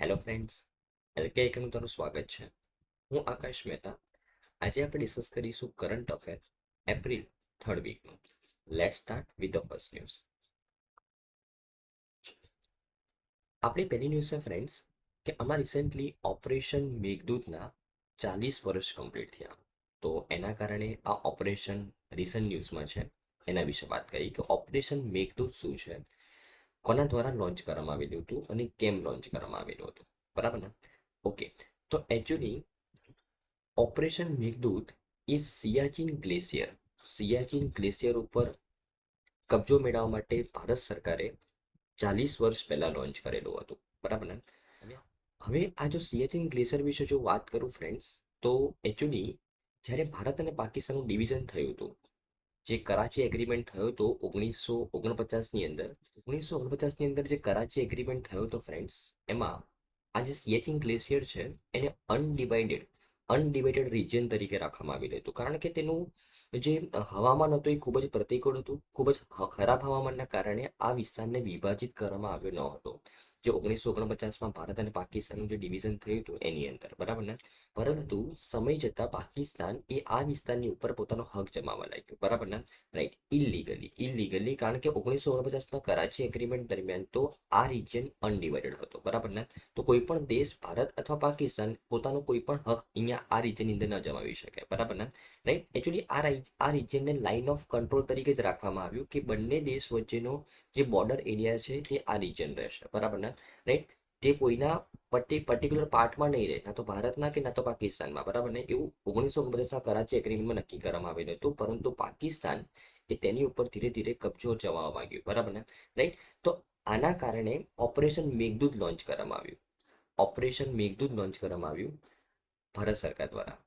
Hello friends, LK એકમનું તમારું સ્વાગત છે. હું આકાશ મહેતા. આજે આપણે ડિસ્કસ કરીશું કરંટ અફેર એપ્રિલ થર્ડ વીકનું. Let start with the first news. આપણી પહેલી ન્યૂઝ છે ફ્રેન્ડ્સ કે આમાં રિસેન્ટલી ઓપરેશન મેઘદૂતના 40 વર્ષ કમ્પ્લીટ થયા. તો એના કારણે આ ઓપરેશન રિસન્ટ ન્યૂઝમાં છે, એના વિશે વાત કરી કે ઓપરેશન મેઘદૂત શું છે, કોના દ્વારા લોન્ચ કરવામાં આવેલું હતું અને કેમ લોન્ચ કરવામાં આવેલું હતું. બરાબર ને? ઓકે, તો એકચ્યુઅલી ઓપરેશન મેઘદૂત એ સિયાચીન ગ્લેશિયર ઉપર કબજો મેળવવા માટે ભારત સરકારે 40 વર્ષ પહેલા લોન્ચ કરેલું હતું. બરાબર ને? હવે આ જો સિયાચીન ગ્લેશિયર વિશે જો વાત કરું ફ્રેન્ડ્સ, તો એકચ્યુઅલી જ્યારે ભારત અને પાકિસ્તાનનું ડિવિઝન થયું હતું, જે કરાચી એગ્રીમેન્ટ થયો હતો 1949ની અંદર, 1949ની અંદર જે કરાચી એગ્રીમેન્ટ થયો હતો ફ્રેન્ડ્સ, એમાં આ જે સિયાચીન ગ્લેશિયર છે એને અનડિવાઇડેડ રિજિયન તરીકે રાખવામાં આવેલું હતું, કારણ કે તેનું જે હવામાન હતું એ ખૂબ જ પ્રતિકૂળ હતું. ખૂબ જ ખરાબ હવામાનના કારણે આ વિસ્તારને વિભાજિત કરવામાં આવ્યો ન હતો, જે 1949માં ભારત અને પાકિસ્તાનનું જે ડિવિઝન થયું હતું એની અંદર. બરાબર ને? પરંતુ સમય જતાં પાકિસ્તાન એ આ વિસ્તારની ઉપર પોતાનો હક જમાવવા લાગ્યું. બરાબર ને? રાઈટ. ઇલીગલી, કારણ કે 1949ના કરાચી એગ્રીમેન્ટ દરમિયાન તો આ રિજિયન અનડિવાઇડેડ હતો. બરાબર ને? તો કોઈ પણ દેશ, ભારત અથવા પાકિસ્તાન, પોતાનો કોઈ પણ હક અહીંયા આ રિજિયનની અંદર ન જમાવી શકે. બરાબર ને? રાઈટ. એકચ્યુઅલી આ રિજિયનને લાઇન ઓફ કંટ્રોલ તરીકે જ રાખવામાં આવ્યું કે બંને દેશ વચ્ચેનો જે બોર્ડર એરિયા છે તે આ રિજિયન રહેશે. બરાબર ને? રાઈટ. તે કોઈના પર્ટિક્યુલર પાર્ટમાં નહીં રહે, ના તો ભારતના કે ના તો પાકિસ્તાનમાં. બરાબર ને? એવું 1949ના કરાચી એગ્રીમેન્ટમાં નક્કી કરવામાં આવેલું હતું, પરંતુ પાકિસ્તાન એ તેની ઉપર ધીરે ધીરે કબજો જમાવવા માંગ્યું. બરાબર ને? રાઈટ. તો આના કારણે ઓપરેશન મેઘદૂત લોન્ચ કરવામાં આવ્યું. ભારત સરકાર દ્વારા.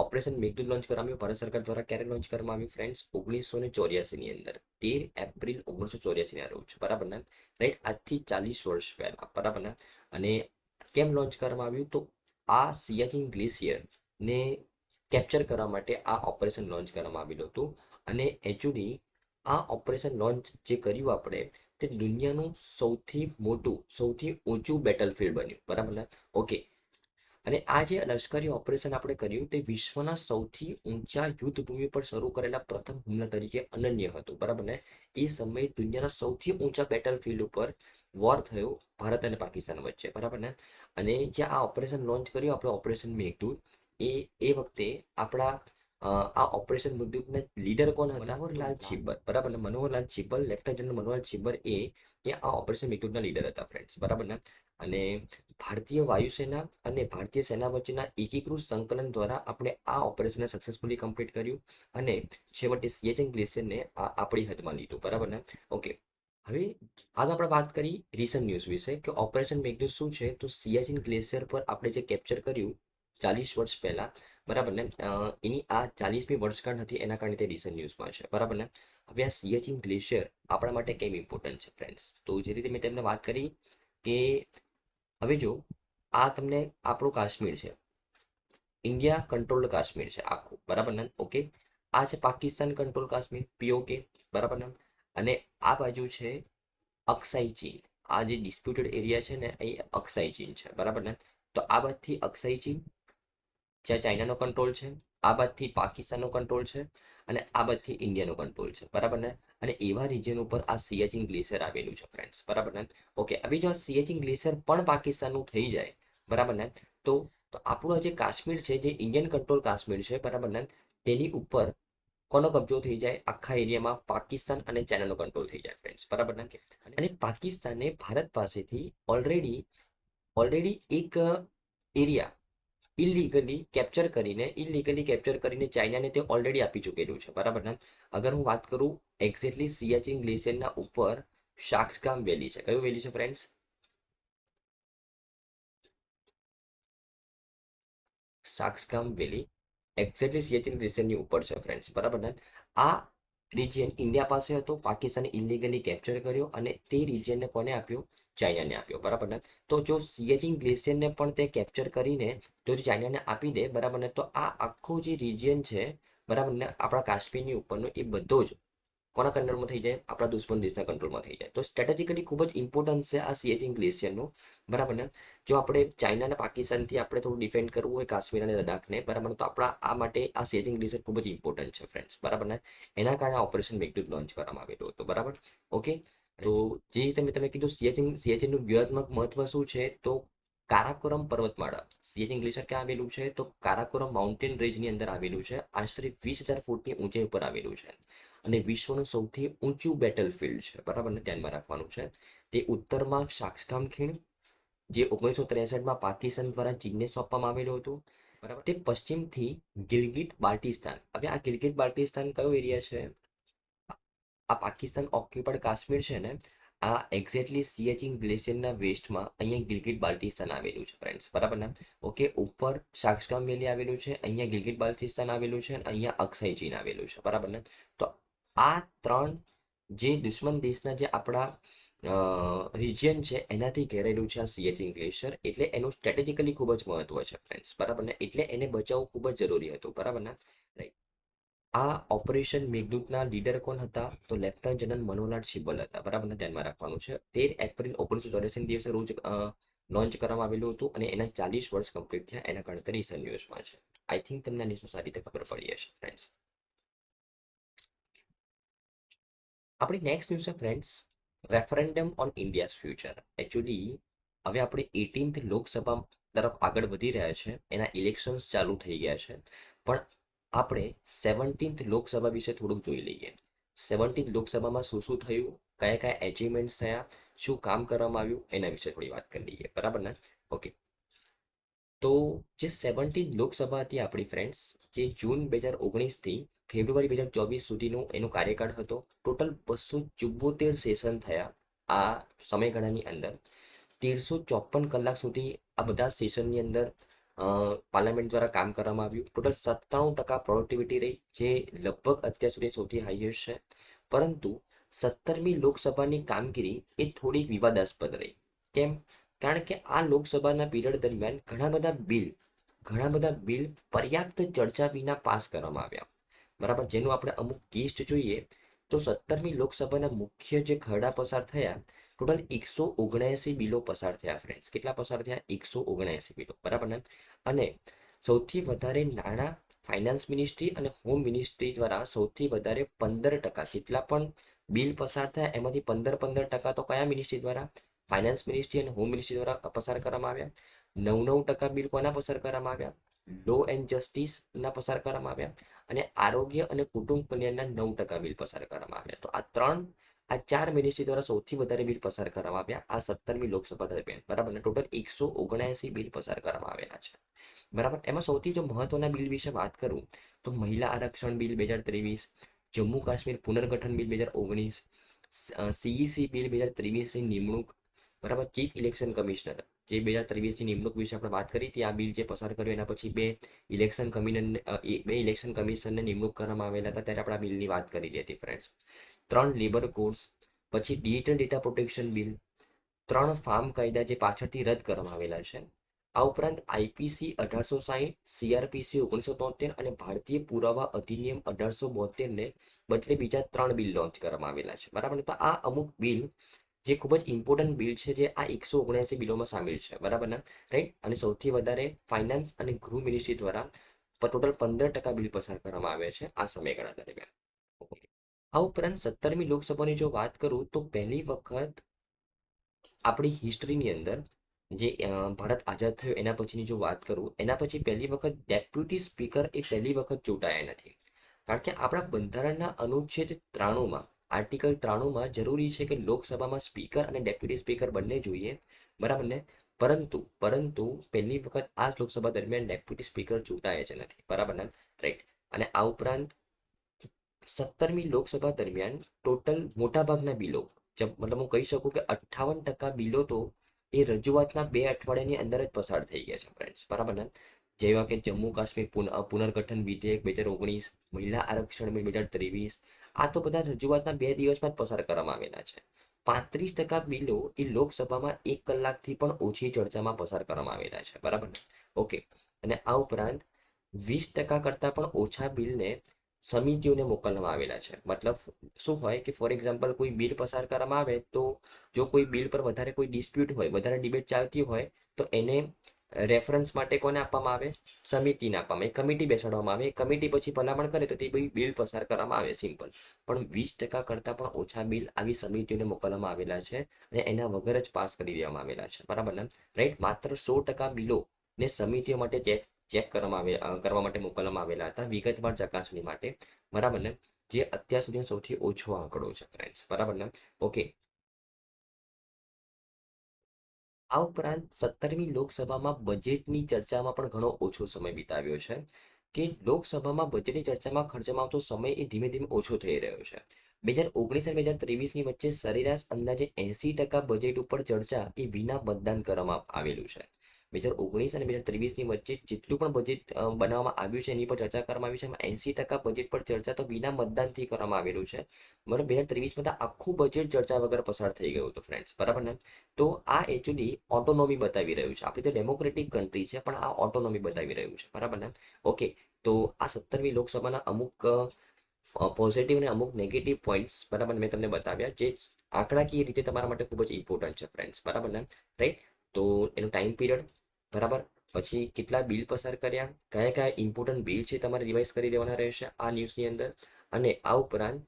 ઓપરેશન મેઘદૂત લોન્ચ કરવામાં આવ્યું ભારત સરકાર દ્વારા. ક્યારે લોન્ચ કરવામાં આવ્યું ફ્રેન્ડ્સ? 1984ની અંદર, 13 એપ્રિલ 1984ના રોજ. બરાબર ને? રાઈટ. આજથી 40 વર્ષ પહેલા. બરાબર ને? અને કેમ લોન્ચ કરવામાં આવ્યું? તો આ સિયાચીન ગ્લેશિયરને કેપ્ચર કરવા માટે આ ઓપરેશન લોન્ચ કરવામાં આવેલું હતું. અને એકચ્યુઅલી આ ઓપરેશન લોન્ચ જે કર્યું આપણે, તે દુનિયાનું સૌથી મોટું, સૌથી ઊંચું બેટલફિલ્ડ બન્યું. બરાબર ને? ઓકે. અને આ જે લશ્કરી ઓપરેશન આપણે કર્યું તે વિશ્વના સૌથી ઊંચા યુદ્ધભૂમિ પર શરૂ કરેલા પ્રથમ હુમલા તરીકે અનન્ય હતું. બરાબર ને? એ સમયે દુનિયાના સૌથી ઊંચા બેટલફિલ્ડ ઉપર વોર થયો ભારત અને પાકિસ્તાન વચ્ચે. બરાબર ને? અને જે આ ઓપરેશન લોન્ચ કર્યું આપણે, ઓપરેશન મેઘદૂત, એ વખતે આપણા આ ઓપરેશન મેઘદૂતના લીડર કોણ હતા? મનોહરલાલ છિબ્બર. બરાબર ને? મનોહરલાલ છિબ્બર, લેફ્ટનન્ટ જનરલ મનોહરલાલ છિબ્બર એ આ ઓપરેશન મેઘદૂતના લીડર હતા ફ્રેન્ડ્સ. બરાબર ને? અને ભારતીય વાયુસેના અને ભારતીય સેના વચ્ચેના એકીકૃત સંકલન દ્વારા આપણે આ ઓપરેશનને સક્સેસફુલી કમ્પ્લીટ કર્યું અને છેવટે સિયાચીન ગ્લેશિયરને આપણી હદમાં લીધું. બરાબર ને? ઓકે. હવે આજ આપણે વાત કરી રિસન્ટ ન્યૂઝ વિશે કે ઓપરેશન મેઘદૂત શું છે. તો સિયાચીન ગ્લેશિયર પર આપણે જે કેપ્ચર કર્યું 40 વર્ષ પહેલા. બરાબર ને? એની આ 40મી વર્ષગાંઠ હતી, એના કારણે તે રિસન્ટ ન્યૂઝમાં છે. બરાબર ને? હવે આ સિયાચીન ગ્લેશિયર આપણા માટે કેમ ઇમ્પોર્ટન્ટ છે ફ્રેન્ડ્સ? તો જે રીતે મેં તમને વાત કરી કે હવે જો આ તમને આપણું કાશ્મીર છે, ઇન્ડિયા કંટ્રોલ્ડ કાશ્મીર છે આખું. બરાબર ને? ઓકે. આ છે પાકિસ્તાન કંટ્રોલ કાશ્મીર, પીઓકે. બરાબર ને? અને આ બાજુ છે અક્સાઈ ચીન. આ જે ડિસ્પ્યુટેડ એરિયા છે ને, એ અક્સાઈ ચીન છે. બરાબર ને? તો આ બાજુથી અક્સાઈ ચીન, જ્યાં ચાઇનાનો કંટ્રોલ છે, આ બાજુથી પાકિસ્તાનનો કંટ્રોલ છે, અને આ બાજુથી ઇન્ડિયાનો કંટ્રોલ છે. બરાબર ને? અને એવા રિજન ઉપર આ સિયાચીન ગ્લેશિયર આવેલું છે ફ્રેન્ડ્સ. બરાબર ને? ઓકે. હવે જો આ સિયાચીન ગ્લેશિયર પણ પાકિસ્તાનનું થઈ જાય, બરાબર ને, તો આપણું આ જે કાશ્મીર છે, જે ઇન્ડિયન કંટ્રોલ કાશ્મીર છે, બરાબર ને, તેની ઉપર કોનો કબજો થઈ જાય? આખા એરિયામાં પાકિસ્તાન અને ચાઇનાનો કંટ્રોલ થઈ જાય ફ્રેન્ડ્સ. બરાબર ને? અને પાકિસ્તાને ભારત પાસેથી ઓલરેડી એક એરિયા ઇલીગલી કેપ્ચર કરીને ચાઇનાને તે ઓલરેડી આપી ચૂકેલું છે. બરાબર ને? અગર હું વાત કરું એક્ઝેક્ટલી સિયાચીન ગ્લેશિયરના ઉપર શાક્સગામ વેલી છે. કયું વેલી છે ફ્રેન્ડ્સ? શાક્સગામ વેલી એક્ઝેક્ટલી સિયાચીન ગ્લેશિયરની ઉપર છે ફ્રેન્ડ્સ. બરાબર ને? આ રિજિયન ઇન્ડિયા પાસે હતો, પાકિસ્તાને ઇલીગલી કેપ્ચર કર્યો અને તે રિજિયનને કોને આપ્યો? ચાઇનાને આપ્યો. બરાબર ને? તો જો સિયાચીન ગ્લેશિયરને પણ તે કેપ્ચર કરીને જો ચાઇનાને આપી દે, બરાબર ને, તો આ આખું જે રિજિયન છે, બરાબર ને, આપણા કાશ્મીરની ઉપરનો, એ બધો જ કોના કંટ્રોલમાં થઈ જાય? આપણા દુશ્મન દેશના કંટ્રોલમાં થઈ જાય. તો સ્ટ્રેટેજિકલી ખૂબ જ ઇમ્પોર્ટન્ટ છે આ સિયાચિન ગ્લેશિયરનું, બરાબર ને? જો આપણે ચાઇના અને પાકિસ્તાનથી આપણે થોડું ડિફેન્ડ કરવું હોય કાશ્મીર અને લદ્દાખને, બરાબર, તો આપણા આ માટે આ સિયાચિન ગ્લેશિયર ખૂબ જ ઇમ્પોર્ટન્ટ છે ફ્રેન્ડ્સ, બરાબર ને? એના કારણે ઓપરેશન મેઘદૂત લોન્ચ કરવામાં આવેલું હતું, બરાબર? ઓકે. તો જે તમે કીધું સિયાચિનનું વ્યૂહાત્મક મહત્વ શું છે, તો કારાકોરમ પર્વતમાળા, સિયાચિન ગ્લેશિયર ક્યાં આવેલું છે? તો કારાકોરમ માઉન્ટેન રેન્જની અંદર આવેલું છે. આશરે 20,000 ફૂટની ઊંચાઈ ઉપર આવેલું છે અને વિશ્વનું સૌથી ઊંચું બેટલફિલ્ડ છે, બરાબર ને? ધ્યાનમાં રાખવાનું છે. તે ઉત્તરમાં સાક્ષગામ ખીણ, જે 1963માં પાકિસ્તાન દ્વારા ચીનને સોંપવામાં આવેલું હતું, બરાબર. તે પશ્ચિમથી ગિલગિટ બાલ્ટિસ્તાન. હવે આ ગિલગિટ બાલ્ટિસ્તાન કયો એરિયા છે? આ પાકિસ્તાન ઓક્યુપાઈડ કાશ્મીર છે ને, આ એક્ઝેક્ટલી સિયાચિન ગ્લેશિયરના વેસ્ટમાં અહીંયા ગિલગિટ બાલ્ટિસ્તાન આવેલું છે ફ્રેન્ડ્સ, બરાબર ને? ઓકે. ઉપર સાક્ષગામ વેલી આવેલું છે, અહીંયા ગિલગિટ બાલ્ટિસ્તાન આવેલું છે અને અહીંયા અક્ષય ચીન આવેલું છે, બરાબર ને? તો આ ત્રણ જે દુશ્મન દેશના જે આપણા રિજિયન છે એનાથી ઘેરેલું છે આ સિયાચિન ગ્લેશિયર, એટલે એનું સ્ટ્રેટેજિકલી ખૂબ જ મહત્વ છે ફ્રેન્ડ્સ, બરાબર ને? એટલે એને બચાવવું ખૂબ જ જરૂરી હતું, બરાબર ને? રાઈટ. આ ઓપરેશન મેઘદૂતના લીડર કોણ હતા? તો લેફ્ટનન્ટ જનરલ મનોહરલાલ શિબ્બલ હતા, બરાબર ને? ધ્યાનમાં રાખવાનું છે. 13 એપ્રિલ 1984 દિવસે રોજ લોન્ચ કરવામાં આવેલું હતું અને એના 40 વર્ષ કમ્પ્લીટ થયા. એના ગણતરી રિસન્ટ ન્યૂઝમાં છે. આઈ થિંક તમને આની સારી રીતે ખબર પડી હશે ફ્રેન્ડ્સ. આપણી નેક્સ્ટ ન્યૂઝ છે friends, referendum on India's future. Actually હવે આપણે 18th લોકસભા તરફ આગળ વધી રહ્યા છે, એના ઇલેક્શન્સ ચાલુ થઈ ગયા છે, પણ આપણે 17th લોકસભા વિશે થોડુંક જોઈ લઈએ. 17th લોકસભામાં શું શું થયું, કયા કયા એચિવમેન્ટ્સ થયા, શું કામ કરવામાં આવ્યું, એના વિશે થોડી વાત કરી લઈએ, બરાબર ને? ઓકે. તો જે 17th લોકસભા હતી આપણી ફ્રેન્ડ્સ, જે જૂન 2019થી ફેબ્રુઆરી 2024 સુધીનો એનો કાર્યકાળ હતો. ટોટલ 274 સેશન થયા આ સમયગાળાની અંદર. 1354 કલાક સુધી આ બધા સેશનની અંદર પાર્લામેન્ટ દ્વારા કામ કરવામાં આવ્યું. ટોટલ 97% પ્રોડક્ટિવિટી રહી, જે લગભગ અત્યાર સુધી સૌથી હાઈએસ્ટ છે. પરંતુ 17મી લોકસભાની કામગીરી એ થોડીક વિવાદાસ્પદ રહી. કેમ? કારણ કે આ લોકસભાના પીરિયડ દરમિયાન ઘણા બધા બિલ પર્યાપ્ત ચર્ચા વિના પાસ કરવામાં આવ્યા, બરાબર. જેનું આપણે અમુક લિસ્ટ જોઈએ તો 17મી લોકસભાના મુખ્ય જે ખરડા પસાર થયા, ટોટલ 179 બિલો પસાર થયા ફ્રેન્ડ્સ. કેટલા પસાર થયા? 179 બિલો, બરાબર ને? અને સૌથી વધારે નાણાં, ફાઇનાન્સ મિનિસ્ટ્રી અને હોમ મિનિસ્ટ્રી દ્વારા સૌથી વધારે 15% જેટલા પણ બિલ પસાર થયા, એમાંથી 15% તો કયા મિનિસ્ટ્રી દ્વારા? ફાઇનાન્સ મિનિસ્ટ્રી અને હોમ મિનિસ્ટ્રી દ્વારા પસાર કરવામાં આવ્યા. 9% બિલ કોના પસાર કરવામાં આવ્યા? લો એન્ડ જસ્ટિસના પસાર કરવામાં આવ્યા. અને આરોગ્ય અને કુટુંબ કલ્યાણના 9% બિલ પસાર કરવામાં આવ્યા. તો આ ચાર મિનિસ્ટ્રી દ્વારા સૌથી વધારે બિલ પસાર કરવામાં આવ્યા આ 17મી લોકસભા દરમિયાન, બરાબર ને? ટોટલ 179 બિલ પસાર કરવામાં આવેલા છે, બરાબર. એમાં સૌથી જો મહત્વના બિલ વિશે વાત કરું તો મહિલા આરક્ષણ બિલ 2023, જમ્મુ કાશ્મીર પુનર્ગઠન બિલ 2019, સીઈસી બિલ 2023ની નિમણૂક, બરાબર. ચીફ ઇલેક્શન કમિશનર જે 2023ની નિમણૂક વિશે આપણે વાત કરી હતી, આ બિલ જે પસાર કર્યું એના પછી બે ઇલેક્શન કમિશનને નિમણૂક કરવામાં આવેલા હતા, ત્યારે આપણે આ બિલની વાત કરી હતી ફ્રેન્ડ્સ. 3 લેબર કોડ્સ, પછી digital data protection bill, 3 farm કાયદા જે પાછળથી રદ કરવામાં આવેલા છે. આ ઉપરાંત આઈપીસી 1860, સીઆરપીસી 1973 અને ભારતીય પુરાવા અધિનિયમ 1872 ને બદલે બીજા 3 બિલ લોન્ચ કરવામાં આવેલા છે, બરાબર. તો આ અમુક બિલ જે ખૂબ જ ઇમ્પોર્ટન્ટ બિલ છે, જે આ 179 બિલોમાં સામેલ છે, બરાબર ને? રાઈટ. અને સૌથી વધારે ફાઇનાન્સ અને ગૃહ મિનિસ્ટ્રી દ્વારા ટોટલ 15% બિલ પસાર કરવામાં આવે છે આ સમયગાળા દરમિયાન. આ ઉપરાંત 17મી લોકસભાની જો વાત કરું તો પહેલી વખત આપણી હિસ્ટ્રીની અંદર જે ભારત આઝાદ થયો એના પછીની જો વાત કરું, એના પછી પહેલી વખત ડેપ્યુટી સ્પીકર એ પહેલી વખત ચૂંટાયા નથી. કારણ કે આપણા બંધારણના અનુચ્છેદ 93માં, આર્ટિકલ 93માં જરૂરી છે કે લોકસભામાં સ્પીકર અને ડેપ્યુટી સ્પીકર બંને જોઈએ, બરાબર ને? પરંતુ પહેલી વખત આ લોકસભા દરમિયાન ડેપ્યુટી સ્પીકર ચૂંટાય જ નથી, બરાબર ને? રાઈટ. અને આ ઉપરાંત 17મી લોકસભા દરમિયાન ટોટલ મોટાભાગના બિલો, મતલબ હું કહી શકું કે 58% બિલો તો એ રજૂઆતના 2 અઠવાડિયાની અંદર જ પસાર થઈ ગયા છે ફ્રેન્ડ્સ, બરાબર ને? જેવા કે જમ્મુ કાશ્મીર પુનર્ગઠન વિધેયક 2019, મહિલા આરક્ષણ બિલ 2023, આ તો બધા રજૂઆતના 2 દિવસમાં જ પસાર કરવામાં આવેલા છે. 35% બિલો એ લોકસભામાં 1 કલાકથી પણ ઓછી ચર્ચામાં પસાર કરવામાં આવેલા છે, બરાબર ને? ઓકે. અને આ ઉપરાંત 20% કરતાં પણ ઓછા બિલને સમિતિઓને મોકલવામાં આવેલા છે. મતલબ શું હોય કે ફોર એક્ઝામ્પલ કોઈ બિલ પસાર કરવામાં આવે તો જો કોઈ બિલ પર વધારે કોઈ ડિસ્પ્યુટ હોય, વધારે ડિબેટ ચાલતી હોય, તો એને રેફરન્સ માટે કોને આપવામાં આવે? સમિતિને આપવામાં આવે, કમિટી બેસાડવામાં આવે. કમિટી પછી ભલામણ કરે તો તે બિલ પસાર કરવામાં આવે, સિમ્પલ. પણ 20% કરતાં પણ ઓછા બિલ આવી સમિતિઓને મોકલવામાં આવેલા છે અને એના વગર જ પાસ કરી દેવામાં આવેલા છે, બરાબર ને? રાઈટ. માત્ર 100% બિલો ને સમિતિઓ માટે ચેક કરવા માટે મોકલવામાં આવેલા હતા, વિગતવાર ચકાસણી માટે, બરાબર ને? જે અત્યાર સુધીનો સૌથી ઓછો આંકડો છે ફ્રેન્ડ્સ, બરાબર ને? ઓકે. આ ઉપરાંત 17મી લોકસભામાં બજેટની ચર્ચામાં પણ ઘણો ઓછો સમય વિતાવ્યો છે, કે લોકસભામાં બજેટની ચર્ચામાં ખર્ચવામાં આવતો સમય એ ધીમે ધીમે ઓછો થઈ રહ્યો છે. 2019 અને 2023ની વચ્ચે સરેરાશ અંદાજે 80% બજેટ ઉપર ચર્ચા એ વિના મતદાન કરવામાં આવેલું છે. 2019 અને 2023ની વચ્ચે જેટલું પણ બજેટ બનાવવામાં આવ્યું છે એની પર ચર્ચા કરવામાં આવી છે, એમાં 80% બજેટ પર ચર્ચા તો વિના મતદાનથી કરવામાં આવેલું છે. મતલબ 2023માં તો આખું બજેટ ચર્ચા વગર પસાર થઈ ગયું હતું ફ્રેન્ડ્સ, બરાબર ને? તો આ એકચ્યુઅલી ઓટોનોમી બતાવી રહ્યું છે. આપણી તો ડેમોક્રેટિક કન્ટ્રી છે, પણ આ ઓટોનોમી બતાવી રહ્યું છે, બરાબર ને? ઓકે. તો આ 17મી લોકસભાના અમુક પોઝિટિવ અને અમુક નેગેટિવ પોઈન્ટ્સ, બરાબર, મેં તમને બતાવ્યા, જે આંકડાકીય રીતે તમારા માટે ખૂબ જ ઇમ્પોર્ટન્ટ છે ફ્રેન્ડ્સ, બરાબર ને? રાઈટ. તો એનો ટાઈમ પીરિયડ, બરાબર, પછી કેટલા બિલ પસાર કર્યા, કયા કયા ઇમ્પોર્ટન્ટ બિલ છે તમારે રિવાઇઝ કરી દેવાના રહેશે આ ન્યૂઝની અંદર. અને આ ઉપરાંત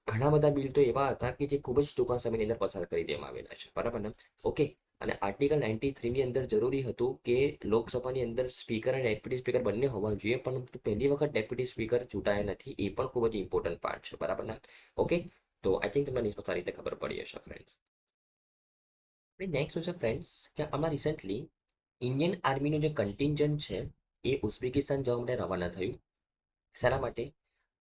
ઘણા બધા બિલ તો એવા હતા કે જે ખૂબ જ ટૂંકા સમયની અંદર પસાર કરી દેવામાં આવેલા છે, બરાબર ને? ઓકે. અને આર્ટિકલ 93ની અંદર જરૂરી હતું કે લોકસભાની અંદર સ્પીકર અને ડેપ્યુટી સ્પીકર બંને હોવા જોઈએ, પણ પહેલી વખત ડેપ્યુટી સ્પીકર ચૂંટાયા નથી, એ પણ ખૂબ જ ઇમ્પોર્ટન્ટ પાર્ટ છે, બરાબર ને? ઓકે. તો આઈ થિંક તમને ન્યૂઝમાં સારી રીતે ખબર પડી હશે ફ્રેન્ડ્સ. નેક્સ્ટ શું છે ફ્રેન્ડ્સ, કે આમાં રિસેન્ટલી ઇન્ડિયન આર્મીનું જે કન્ટિન્જન્ટ છે એ ઉઝબેકિસ્તાન જવા માટે રવાના થયું. શાના માટે?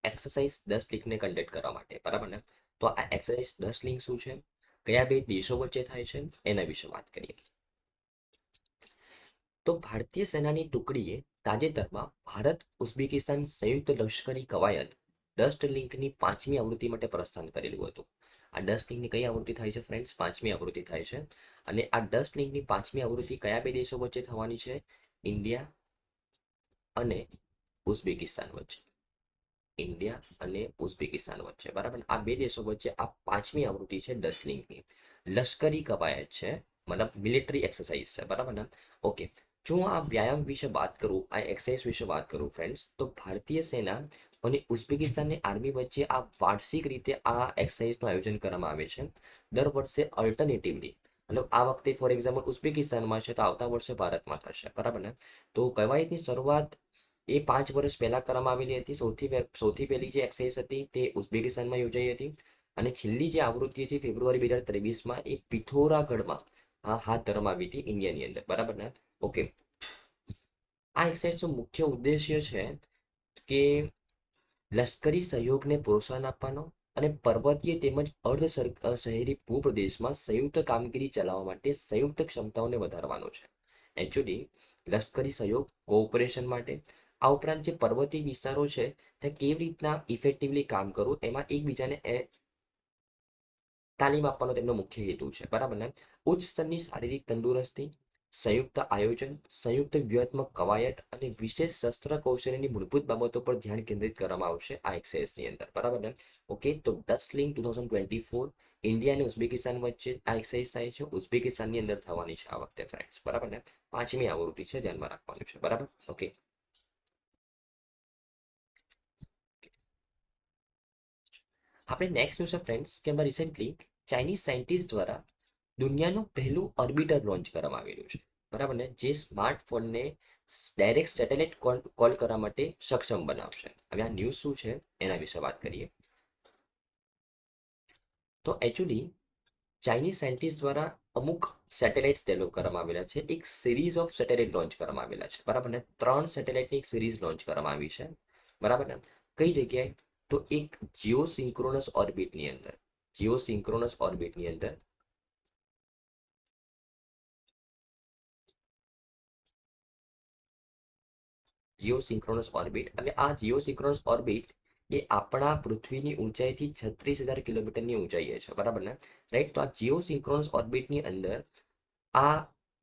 એક્સરસાઇઝ 10 લીગને કન્ડક્ટ કરવા માટે, બરાબર ને? તો આ એક્સરસાઇઝ 10 લીગ શું છે, કયા બે દેશો વચ્ચે થાય છે, એના વિશે વાત કરીએ. તો ભારતીય સેનાની ટુકડીએ તાજેતરમાં ભારત ઉઝબેકિસ્તાન સંયુક્ત લશ્કરી કવાયત ડસ્ટ લિંકની 5મી આવૃત્તિ માટે પ્રસ્થાન કરેલું હતું. આ ડસ્ટ લિંકની કઈ આવૃત્તિ થાય છે ફ્રેન્ડ્સ? 5મી આવૃત્તિ થાય છે. અને આ ડસ્ટ લિંકની 5મી આવૃત્તિ કયા બે દેશો વચ્ચે થવાની છે? ઇન્ડિયા અને ઉઝબેકિસ્તાન વચ્ચે. ઇન્ડિયા અને ઉઝબેકિસ્તાન વચ્ચે, બરાબર. આ બે દેશો વચ્ચે આ 5મી આવૃત્તિ છે ડસ્ટ લિંકની. લશ્કરી કવાયત છે, મતલબ મિલિટરી એક્સરસાઇઝ છે, બરાબર ને? ઓકે. જો હું આ વ્યાયામ વિશે વાત કરું, આ એક્સરસાઇઝ વિશે વાત કરું ફ્રેન્ડ્સ, તો ભારતીય સેના અને ઉઝબેકિસ્તાનની આર્મી વચ્ચે આ વાર્ષિક રીતે આ એક્સરસાઇઝનું આયોજન કરવામાં આવે છે. દર વર્ષે અલ્ટરનેટિવલી, મતલબ આ વખતે ફોર એક્ઝામ્પલ ઉઝબેકિસ્તાનમાં છે તો આવતા વર્ષે ભારતમાં થશે, બરાબર ને? તો કવાયતની શરૂઆત એ 5 વર્ષ પહેલા કરવામાં આવેલી હતી. સૌથી પહેલી જે એક્સરસાઇઝ હતી તે ઉઝબેકિસ્તાનમાં યોજાઈ હતી. અને છેલ્લી જે આવૃત્તિ હતી ફેબ્રુઆરી 2023માં એ પિથોરાગઢમાં હાથ ધરવામાં આવી હતી ઇન્ડિયાની અંદર, બરાબર ને? ઓકે. આ એક્સરસાઇઝનો મુખ્ય ઉદ્દેશ્ય છે કે લશ્કરી સહયોગને પ્રોત્સાહન આપવાનો અને પર્વતીય તેમજ શહેરી ભૂપ્રદેશમાં સંયુક્ત કામગીરી ચલાવવા માટે સંયુક્ત ક્ષમતાઓને વધારવાનો છે. એકચ્યુઅલી લશ્કરી સહયોગ કોઓપરેશન માટે, આ ઉપરાંત જે પર્વતીય વિસ્તારો છે ત્યાં કેવી રીતના ઇફેક્ટિવલી કામ કરવું, એમાં એકબીજાને તાલીમ આપવાનો તેમનો મુખ્ય હેતુ છે, બરાબર ને? ઉચ્ચ સ્તરની શારીરિક તંદુરસ્તી, સંયુક્ત આયોજન, સંયુક્ત વ્યૂહાત્મક કવાયત અને વિશેષ શસ્ત્ર કૌશલ્યની મૂળભૂત બાબતો પર ધ્યાન કેન્દ્રિત કરવામાં આવશે આ એક્સરસાઇઝની અંદર, બરાબર ને? ઓકે. તો ડસ્ટ લિંક 2024 ઇન્ડિયા અને ઉઝબેકિસ્તાન વચ્ચે આ એક્સરસાઇઝ થાય છે. ઉઝબેકિસ્તાનની અંદર થવાની છે આ વખતે ફ્રેન્ડ્સ, બરાબર ને? 5મી આવૃત્તિ છે, ધ્યાનમાં રાખવાનું છે, બરાબર? ઓકે. આપણે નેક્સ્ટ ન્યૂઝ છે ફ્રેન્ડ્સ, કે એમાં રિસેન્ટલી ચાઇનીઝ સાયન્ટિસ્ટ દ્વારા દુનિયાનું પહેલું ઓર્બિટર લોન્ચ કરવામાં આવેલું છે, બરાબર ને? જે સ્માર્ટફોનને ડાયરેક્ટ સેટેલાઇટ કોલ કરવા માટે સક્ષમ બનાવશે. હવે આ ન્યૂઝ શું છે એના વિશે વાત કરીએ. તો એકચ્યુઅલી ચાઇનીઝ સાયન્ટિસ્ટ દ્વારા અમુક સેટેલાઇટ્સ ડેવલપ કરવામાં આવેલા છે. એક સિરીઝ ઓફ સેટેલાઇટ લોન્ચ કરવામાં આવેલા છે, બરાબર ને? 3 સેટેલાઇટની એક સિરીઝ લોન્ચ કરવામાં આવી છે, બરાબર ને? કઈ જગ્યાએ? તો એક જીઓ સિંક્રોનસ ઓર્બિટની અંદર, જીઓ સિંક્રોનસ ઓર્બિટની અંદર જીઓ સિંક્રોનસ ઓર્બિટ. હવે આ જીઓ સિંક્રોનસ ઓર્બિટ એ આપણા પૃથ્વીની ઊંચાઈથી 36,000 કિલોમીટરની ઊંચાઈએ છે, બરાબર ને? રાઈટ. તો આ જીઓ સિંક્રોનસ ઓર્બિટની અંદર આ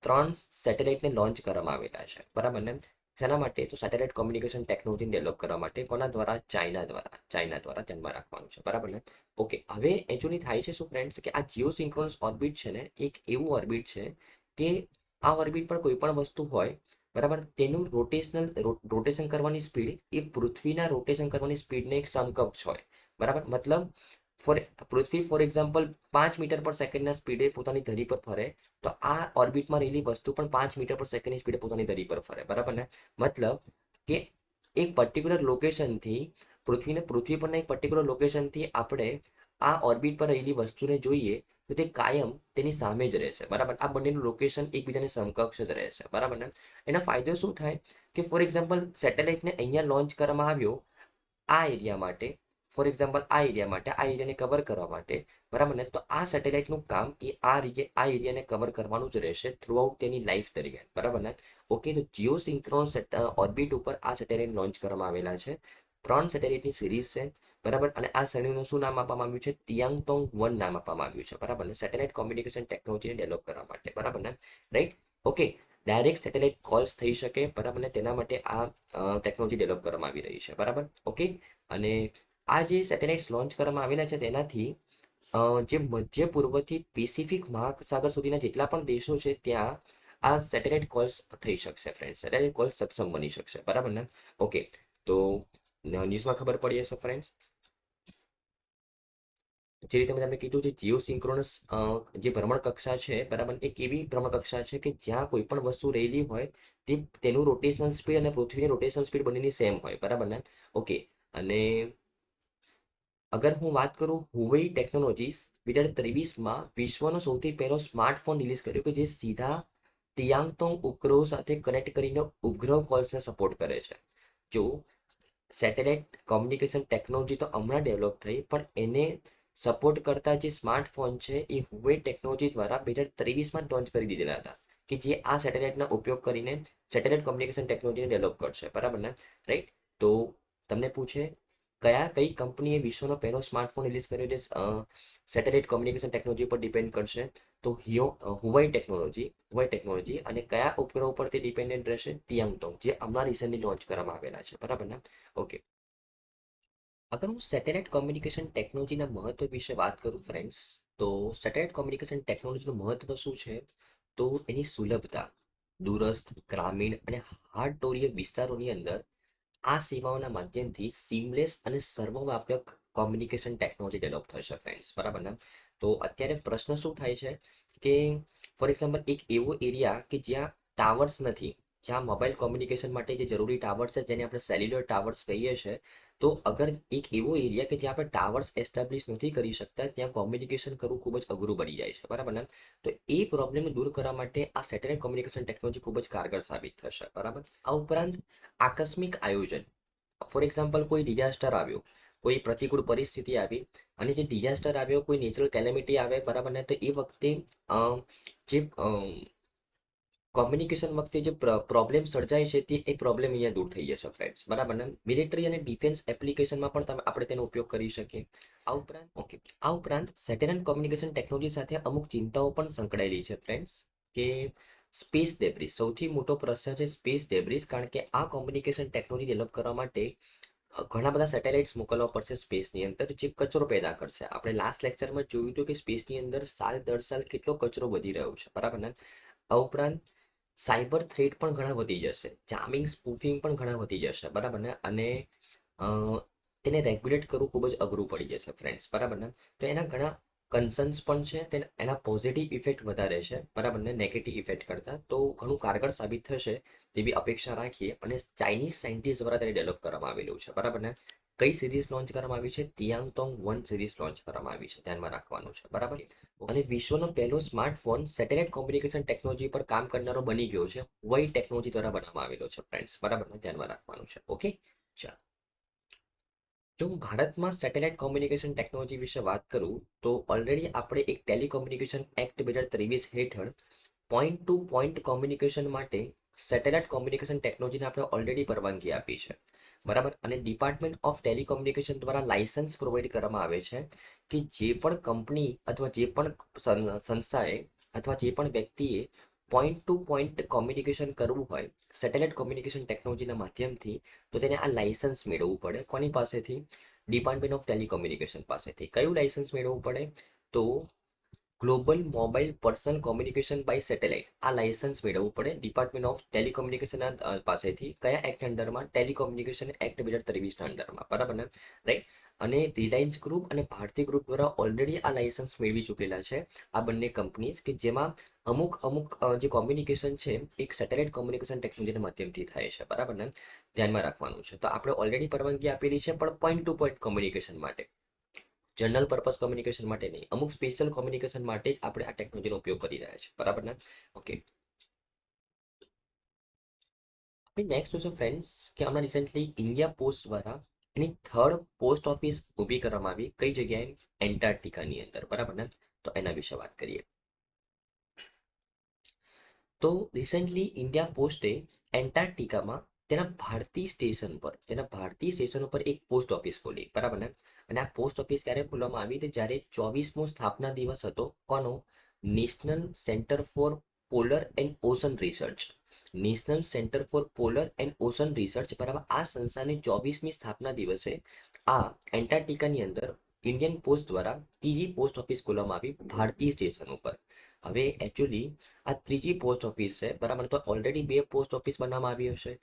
3 સેટેલાઇટને લોન્ચ કરવામાં આવેલા છે, બરાબર ને? શેના માટે? તો સેટેલાઇટ કોમ્યુનિકેશન ટેકનોલોજી ડેવલપ કરવા માટે. કોના દ્વારા? ચાઇના દ્વારા ધ્યાનમાં રાખવાનું છે, બરાબર ને? ઓકે, હવે એકચ્યુઅલી થાય છે શું ફ્રેન્ડ્સ કે આ જીઓ સિન્ક્રોનસ ઓર્બિટ છે ને એક એવું ઓર્બિટ છે કે આ ઓર્બિટ પર કોઈ પણ વસ્તુ હોય, બરાબર, તેનું રોટેશન કરવાની સ્પીડ એ પૃથ્વીના રોટેશન કરવાની સ્પીડને એક સમકક્ષ હોય, બરાબર. મતલબ પૃથ્વી ફોર એક્ઝામ્પલ 5 મીટર પર સેકન્ડના સ્પીડે પોતાની ધરી પર ફરે, તો આ ઓર્બિટમાં રહેલી વસ્તુ પણ 5 મીટર પર સેકન્ડની સ્પીડે પોતાની ધરી પર ફરે, બરાબર ને? મતલબ કે એક પર્ટિક્યુલર લોકેશનથી પૃથ્વી પરના એક પર્ટિક્યુલર લોકેશનથી આપણે આ ઓર્બિટ પર રહેલી વસ્તુને જોઈએ તો તે કાયમ તેની સામે જ રહેશે, બરાબર. આ બંનેનું લોકેશન એકબીજાને સમકક્ષ જ રહેશે, બરાબર ને? એના ફાયદો શું થાય કે ફોર એક્ઝામ્પલ સેટેલાઇટને અહીંયા લોન્ચ કરવામાં આવ્યો આ એરિયા માટે, ફોર એક્ઝામ્પલ આ એરિયાને કવર કરવા માટે, બરાબર ને? તો આ સેટેલાઇટનું કામ એ આ એરિયાને કવર કરવાનું જ રહેશે થ્રુ આઉટ તેની લાઈફ દરમિયાન, બરાબર ને? ઓકે, તો જીઓ સિન્ક્રોનસ ઓર્બિટ ઉપર આ સેટેલાઇટ લોન્ચ કરવામાં આવેલા છે. 3 સેટેલાઇટની સિરીઝ છે, બરાબર. અને આ શ્રેણીનું શું નામ આપવામાં આવ્યું છે? તિયાંગતોંગ 1 નામ આપવામાં આવ્યું છે, બરાબર ને? સેટેલાઇટ કોમ્યુનિકેશન ટેકનોલોજીને ડેવલપ કરવા માટે, બરાબર ને? Right. Okay, direct satellite calls થઈ શકે, બરાબર ને? તેના માટે આ ટેકનોલોજી ડેવલપ કરવામાં આવી રહી છે, બરાબર. ઓકે, અને આ જે સેટેલાઇટ્સ લોન્ચ કરવામાં આવેલા છે તેનાથી જે મધ્ય પૂર્વથી પેસિફિક મહાસાગર સુધીના જેટલા પણ દેશો છે ત્યાં આ સેટેલાઇટ કોલ્સ થઈ શકશે ફ્રેન્ડ, સેટેલાઇટ કોલ્સ સક્ષમ બની શકશે, બરાબર ને? ઓકે, તો ન્યૂઝમાં ખબર પડી હશે ફ્રેન્ડ્સ, જે રીતે મેં તમને કીધું છે જીઓ સિન્ક્રોનસ જે ભ્રમણ કક્ષા છે, બરાબર, એક એવી ભ્રમણ કક્ષા છે કે જ્યાં કોઈ પણ વસ્તુ રહેલી હોય તેનું રોટેશનલ સ્પીડ અને પૃથ્વીની રોટેશનલ સ્પીડ બંનેની સેમ હોય, બરાબર ને? ઓકે, અને અગર હું વાત કરું હુવેઈ ટેકનોલોજીસ 2023માં વિશ્વનો સૌથી પહેલો સ્માર્ટફોન રિલીઝ કર્યો કે જે સીધા તિયાંગતોંગ ઉપગ્રહો સાથે કનેક્ટ કરીને ઉપગ્રહ કોલ્સને સપોર્ટ કરે છે. જો સેટેલાઇટ કોમ્યુનિકેશન ટેકનોલોજી તો હમણાં ડેવલપ થઈ, પણ એને સપોર્ટ કરતા જે સ્માર્ટફોન છે એ હુવેઈ ટેકનોલોજી દ્વારા 2023માં લોન્ચ કરી દીધેલા હતા કે જે આ સેટેલાઇટના ઉપયોગ કરીને સેટેલાઇટ કોમ્યુનિકેશન ટેકનોલોજીને ડેવલપ કરશે, બરાબર ને? રાઈટ. તો તમને પૂછે કઈ કંપનીએ વિશ્વનો પહેલો સ્માર્ટફોન રિલીઝ કર્યો જે સેટેલાઇટ કોમ્યુનિકેશન ટેકનોલોજી પર ડિપેન્ડ કરશે? તો હુવાઈ ટેકનોલોજી. અને કયા ઉપગ્રહ ઉપર તે ડિપેન્ડન્ટ રહેશે? તિયાંગતોંગ, જે હમણાં રિસેન્ટલી લોન્ચ કરવામાં આવેલા છે, બરાબર ને? ઓકે, અગર હું સેટેલાઇટ કોમ્યુનિકેશન ટેકનોલોજીના મહત્વ વિશે વાત કરું ફ્રેન્ડ્સ, તો સેટેલાઇટ કોમ્યુનિકેશન ટેકનોલોજીનું મહત્વ શું છે? તો એની સુલભતા, દૂરસ્થ, ગ્રામીણ અને હાર્ડટોરીય વિસ્તારોની અંદર આ સેવાઓના માધ્યમથી સીમલેસ અને સર્વવ્યાપક કોમ્યુનિકેશન ટેકનોલોજી ડેવલપ થશે ફ્રેન્ડ્સ, બરાબર ને? તો અત્યારે પ્રશ્ન શું થાય છે કે ફોર એક્ઝામ્પલ એક એવો એરિયા કે જ્યાં ટાવર્સ નથી, જ્યાં મોબાઈલ કોમ્યુનિકેશન માટે જે જરૂરી ટાવર્સ છે જેને આપણે સેલ્યુલર ટાવર્સ કહીએ છીએ, તો અગર એક એવો એરિયા કે જ્યાં આપણે ટાવર્સ એસ્ટાબ્લિશ નથી કરી શકતા ત્યાં કોમ્યુનિકેશન કરવું ખૂબ જ અઘરું બની જાય છે, બરાબર ને? તો એ પ્રોબ્લેમને દૂર કરવા માટે આ સેટેલાઇટ કોમ્યુનિકેશન ટેકનોલોજી ખૂબ જ કારગર સાબિત થશે, બરાબર. આ ઉપરાંત આકસ્મિક આયોજન, ફોર એક્ઝામ્પલ કોઈ ડિઝાસ્ટર આવ્યો, કોઈ પ્રતિકૂળ પરિસ્થિતિ આવી, અને જે ડિઝાસ્ટર આવ્યો, કોઈ નેચરલ કેલેમિટી આવે, બરાબર ને? તો એ વખતે જે કોમ્યુનિકેશન વખતે જે પ્રોબ્લેમ સર્જાય છે તે એક પ્રોબ્લેમ અહીંયા દૂર થઈ જશે ફ્રેન્ડ્સ, બરાબર ને? મિલિટરી અને ડિફેન્સ એપ્લિકેશનમાં પણ આપણે તેનો ઉપયોગ કરી શકીએ. આ ઉપરાંત સેટેલાઇટ કોમ્યુનિકેશન ટેકનોલોજી સાથે અમુક ચિંતાઓ પણ સંકળાયેલી છે ફ્રેન્ડ્સ, કે સ્પેસ ડેબ્રિસ સૌથી મોટો પ્રશ્ન છે, સ્પેસ ડેબ્રિસ. કારણ કે આ કોમ્યુનિકેશન ટેકનોલોજી ડેવલપ કરવા માટે ઘણા બધા સેટેલાઇટ્સ મોકલવા પડશે સ્પેસની અંદર, જે કચરો પેદા કરશે. આપણે લાસ્ટ લેક્ચરમાં જોયું હતું કે સ્પેસની અંદર સાલ દર સાલ કેટલો કચરો વધી રહ્યો છે, બરાબર ને? આ ઉપરાંત સાયબર થ્રેટ પણ ઘણા વધી જશે, જામિંગ સ્પૂફિંગ પણ ઘણા વધી જશે, બરાબર ને? અને તેને રેગ્યુલેટ કરવું ખૂબ જ અઘરું પડી જશે ફ્રેન્ડ્સ, બરાબર ને? તો એના ઘણા કન્સર્ન્સ પણ છે, એના પોઝિટિવ ઇફેક્ટ વધારે છે, બરાબર ને, નેગેટિવ ઇફેક્ટ કરતા. તો ઘણું કારગર સાબિત થશે તેવી અપેક્ષા રાખીએ. અને ચાઇનીઝ સાયન્ટિસ્ટ દ્વારા તેને ડેવલપ કરવામાં આવેલું છે, બરાબર ને? કઈ સિરીઝ લોન્ચ કરવામાં આવી છે? તિયાંગતોંગ 1 સિરીઝ લોન્ચ કરવામાં આવી છે, ધ્યાનમાં રાખવાનું છે, બરાબર. અને વિશ્વનો પહેલો સ્માર્ટફોન સેટેલાઇટ કોમ્યુનિકેશન ટેકનોલોજી પર કામ કરનારો બની ગયો છે, હુવાઈ ટેકનોલોજી દ્વારા બનાવવામાં આવેલો છે ફ્રેન્ડ્સ, બરાબર ને? ધ્યાનમાં રાખવાનું છે. ઓકે, ચાલો. જો હું ભારતમાં સેટેલાઇટ કોમ્યુનિકેશન ટેકનોલોજી વિશે વાત કરું તો ઓલરેડી આપણે એક ટેલિકોમ્યુનિકેશન એક્ટ 2023 હેઠળ પોઈન્ટ ટુ પોઈન્ટ કોમ્યુનિકેશન માટે સેટેલાઇટ કોમ્યુનિકેશન ટેકનોલોજીને આપણે ઓલરેડી પરવાનગી આપી છે, બરાબર. અને ડિપાર્ટમેન્ટ ઓફ ટેલિકોમ્યુનિકેશન દ્વારા લાયસન્સ પ્રોવાઈડ કરવામાં આવે છે કે જે પણ કંપની અથવા જે પણ સંસ્થાએ અથવા જે પણ વ્યક્તિએ પોઈન્ટ ટુ પોઈન્ટ કોમ્યુનિકેશન કરવું હોય સેટેલાઇટ કોમ્યુનિકેશન ટેકનોલોજીના માધ્યમથી, તો તેને આ લાયસન્સ મેળવવું પડે. કોની પાસેથી? ડિપાર્ટમેન્ટ ઓફ ટેલિકોમ્યુનિકેશન પાસેથી. કયું લાયસન્સ મેળવવું પડે? તો global mobile personal communication by satellite, આ લાયસન્સ મેળવવું પડે ડિપાર્ટમેન્ટ ઓફ ટેલિકોમ્યુનિકેશન પાસેથી. કયા એક્ટ અંડરમાં? ટેલિકોમ્યુનિકેશન એક્ટ 2023ના અંડરમાં, બરાબર ને, રાઈટ. અને રિલાયન્સ ગ્રુપ અને ભારતી ગ્રુપ દ્વારા ઓલરેડી આ લાયસન્સ મેળવી ચૂકેલા છે આ બંને કંપનીઝ, કે જેમાં અમુક અમુક જે કોમ્યુનિકેશન છે એક સેટેલાઇટ કોમ્યુનિકેશન ટેકનોલોજીના માધ્યમથી થાય છે, બરાબર ને, ધ્યાનમાં રાખવાનું છે. તો આપણે ઓલરેડી પરવાનગી આપેલી છે, પણ પોઈન્ટ ટુ પોઈન્ટ કોમ્યુનિકેશન માટે, જનરલ પર્પઝ કોમ્યુનિકેશન માટે નહીં, અમુક સ્પેશિયલ કોમ્યુનિકેશન માટે જ આપણે આ ટેકનોલોજીનો ઉપયોગ કરી રહ્યા છીએ, બરાબર ને, ઓકે. આપણે નેક્સ્ટ જોઈશું ફ્રેન્ડ્સ કે હમણાં રિસેન્ટલી ઇન્ડિયા પોસ્ટ દ્વારા એની થર્ડ પોસ્ટ ઓફિસ ઊભી કરવામાં આવી. કઈ જગ્યાએ? એન્ટાર્કટિકાની અંદર, બરાબર ને. તો એના વિશે વાત કરીએ. તો રિસેન્ટલી ઇન્ડિયા પોસ્ટે એન્ટાર્કટિકામાં તેના ભારતીય સ્ટેશન ઉપર એક પોસ્ટ ઓફિસ ખોલી, બરાબર ને. અને આ પોસ્ટ ઓફિસ ક્યારે ખોલવામાં આવી? જ્યારે 24મો સ્થાપના દિવસ હતો. કોનો? National centre for polar and ocean research. National centre for polar and ocean research, બરાબર. આ સંસ્થાની 24મી સ્થાપના દિવસે આ એન્ટાર્કટિકાની અંદર ઇન્ડિયન પોસ્ટ દ્વારા ત્રીજી પોસ્ટ ઓફિસ ખોલવામાં આવી ભારતીય સ્ટેશન ઉપર. હવે એકચ્યુઅલી આ ત્રીજી પોસ્ટ ઓફિસ છે, બરાબર. તો ઓલરેડી બે પોસ્ટ ઓફિસ બનાવવામાં આવી હશે.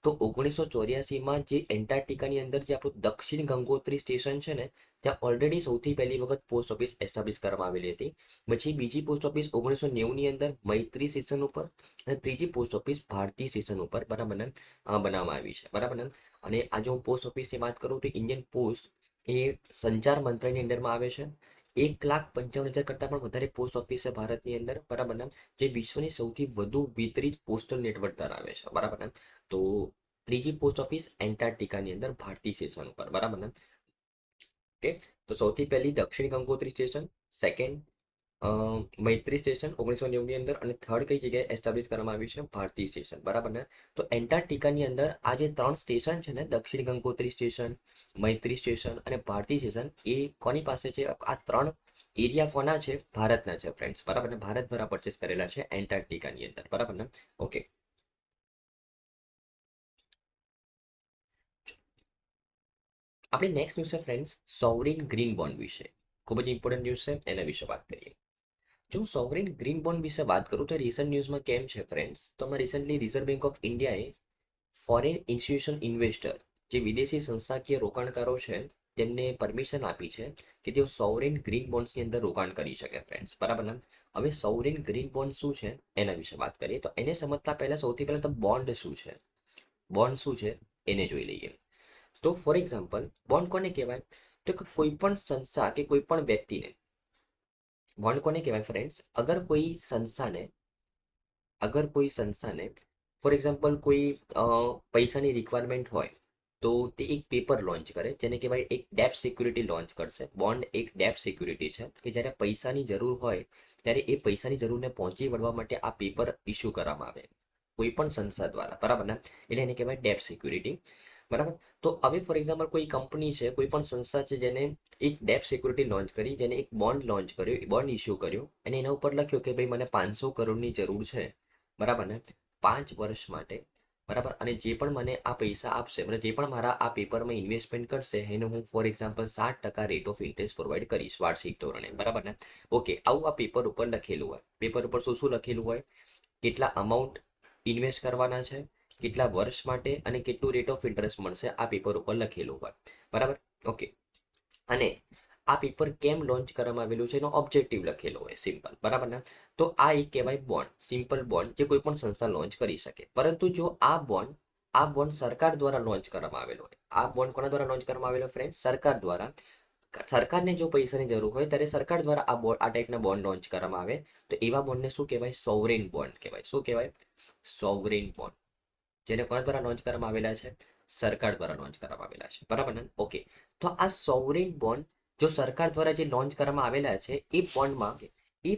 તો 1984માં જે એન્ટાર્કટિકાની અંદર જે આપણું દક્ષિણ ગંગોત્રી સ્ટેશન છે ને, ત્યાં ઓલરેડી સૌથી પહેલી વખત પોસ્ટ ઓફિસ એસ્ટાબ્લિશ કરવામાં આવેલી હતી. પછી બીજી પોસ્ટ ઓફિસ 1990ની અંદર મૈત્રી સ્ટેશન ઉપર, અને ત્રીજી પોસ્ટ ઓફિસ ભારતીય સ્ટેશન ઉપર, બરાબર ને, બનાવવામાં આવી છે, બરાબર ને. અને આજે હું પોસ્ટ ઓફિસની વાત કરું તો ઇન્ડિયન પોસ્ટ એ સંચાર મંત્રાલયની અંડરમાં આવે છે. 1,55,000 કરતાં પણ વધારે પોસ્ટ ઓફિસ છે ભારતની અંદર, બરાબર ને, જે વિશ્વની સૌથી વધુ વિતરિત પોસ્ટલ નેટવર્ક ધરાવે છે, બરાબર ને. તો ત્રીજી પોસ્ટ ઓફિસ એન્ટાર્કટિકાની અંદર ભારતીય સ્ટેશન ઉપર, બરાબર ને, ઓકે. તો સૌથી પહેલી દક્ષિણ ગંગોત્રી સ્ટેશન, સેકન્ડ મૈત્રી સ્ટેશન 1990ની અંદર, અને થર્ડ કઈ જગ્યાએ એસ્ટાબ્લિશ કરવામાં આવ્યું છે? ભારતીય સ્ટેશન, બરાબર ને. તો એન્ટાર્કટિકાની અંદર આ જે ત્રણ સ્ટેશન છે ને, દક્ષિણ ગંગોત્રી સ્ટેશન, મૈત્રી સ્ટેશન અને ભારતીય સ્ટેશન, એ કોની પાસે છે? આ ત્રણ એરિયા કોના છે? ભારતના છે ફ્રેન્ડ્સ, બરાબર ને. ભારત દ્વારા પરચેસ કરેલા છે એન્ટાર્કટિકાની અંદર, બરાબર ને, ઓકે. આપણે નેક્સ્ટ ન્યૂઝ છે ફ્રેન્ડ્સ સોવરિન ગ્રીન બોન્ડ વિશે. ખૂબ જ ઇમ્પોર્ટન્ટ ન્યૂઝ છે, એના વિશે વાત કરીએ. જો હું સોવરિન ગ્રીન બોન્ડ વિશે વાત કરું તો રિસન્ટ ન્યૂઝમાં કેમ છે ફ્રેન્ડ્સ, તો રિસન્ટલી રિઝર્વ બેંક ઓફ ઇન્ડિયાએ ફોરેન ઇન્સ્ટિટ્યુશન ઇન્વેસ્ટર, જે વિદેશી સંસ્થાકીય રોકાણકારો છે, તેમને પરમિશન આપી છે કે તેઓ સોવરિન ગ્રીન બોન્ડ્સની અંદર રોકાણ કરી શકે ફ્રેન્ડ્સ, બરાબર ને. હવે સોવરિન ગ્રીન બોન્ડ શું છે એના વિશે વાત કરીએ. તો એને સમજતા પહેલા સૌથી પહેલા તો બોન્ડ શું છે, બોન્ડ શું છે એને જોઈ લઈએ. તો ફોર એક્ઝામ્પલ બોન્ડ કોને કહેવાય? તો કે કોઈ પણ સંસ્થા કે કોઈ પણ વ્યક્તિને બોન્ડ કોને કહેવાય ફ્રેન્ડ્સ? અગર કોઈ સંસ્થાને ફોર એક્ઝામ્પલ કોઈ પૈસાની રિક્વાયરમેન્ટ હોય, તો તે એક પેપર લોન્ચ કરે જેને કહેવાય એક ડેપ્ટ સિક્યુરિટી લોન્ચ કરશે. બોન્ડ એક ડેપ્ટ સિક્યુરિટી છે કે જ્યારે પૈસાની જરૂર હોય ત્યારે એ પૈસાની જરૂરને પહોંચી વળવા માટે આ પેપર ઇસ્યુ કરવામાં આવે કોઈ પણ સંસ્થા દ્વારા, બરાબર ને. એટલે એને કહેવાય ડેપ્ટ સિક્યુરિટી, બરાબર. તો હવે ફોર એક્ઝામ્પલ કોઈ કંપની છે, કોઈ પણ સંસ્થા છે, જેને એક ડેપ્ટ સિક્યુરિટી લોન્ચ કરી, જેને એક બોન્ડ લોન્ચ કર્યો, બોન્ડ ઇસ્યુ કર્યો, અને એના ઉપર લખ્યું કે ભાઈ મને 500 કરોડની જરૂર છે, બરાબર ને, 5 વર્ષ માટે, બરાબર. અને જે પણ મને આ પૈસા આપશે, મને જે પણ મારા આ પેપરમાં ઇન્વેસ્ટમેન્ટ કરશે, એને હું for example 7% rate of interest provide કરીશ વાર્ષિક ધોરણે, બરાબર ને, ઓકે. આવું આ પેપર ઉપર લખેલું હોય. પેપર ઉપર શું શું લખેલું હોય? કેટલા અમાઉન્ટ ઇન્વેસ્ટ કરવાના છે, કેટલા વર્ષ માટે, અને કેટલું રેટ ઓફ ઇન્ટરેસ્ટ મળશે, આ પેપર ઉપર લખેલું હોય, બરાબર, ઓકે. અને આ પેપર કેમ લોન્ચ કરવામાં આવેલું છે એનો ઓબ્જેક્ટિવ લખેલો હોય, સિમ્પલ, બરાબર ને. તો આ એક કહેવાય બોન્ડ, સિમ્પલ બોન્ડ, જે કોઈ પણ સંસ્થા લોન્ચ કરી શકે. પરંતુ જો આ બોન્ડ સરકાર દ્વારા લોન્ચ કરવામાં આવેલો હોય, આ બોન્ડ કોના દ્વારા લોન્ચ કરવામાં આવેલો ફ્રેન્ડ? સરકાર દ્વારા. સરકારને જો પૈસાની જરૂર હોય ત્યારે સરકાર દ્વારા આ ટાઈપના બોન્ડ લોન્ચ કરવામાં આવે, તો એવા બોન્ડને શું કહેવાય? સોવરેન બોન્ડ કહેવાય. શું કહેવાય? સોવરેન બોન્ડ, જેને કોના દ્વારા લોન્ચ કરવામાં આવેલા છે? સરકાર દ્વારા લોન્ચ કરવામાં આવેલા છે, બરાબર ને, ઓકે. તો આ સોવરેન બોન્ડ જો સરકાર દ્વારા જે લોન્ચ કરવામાં આવેલા છે, એ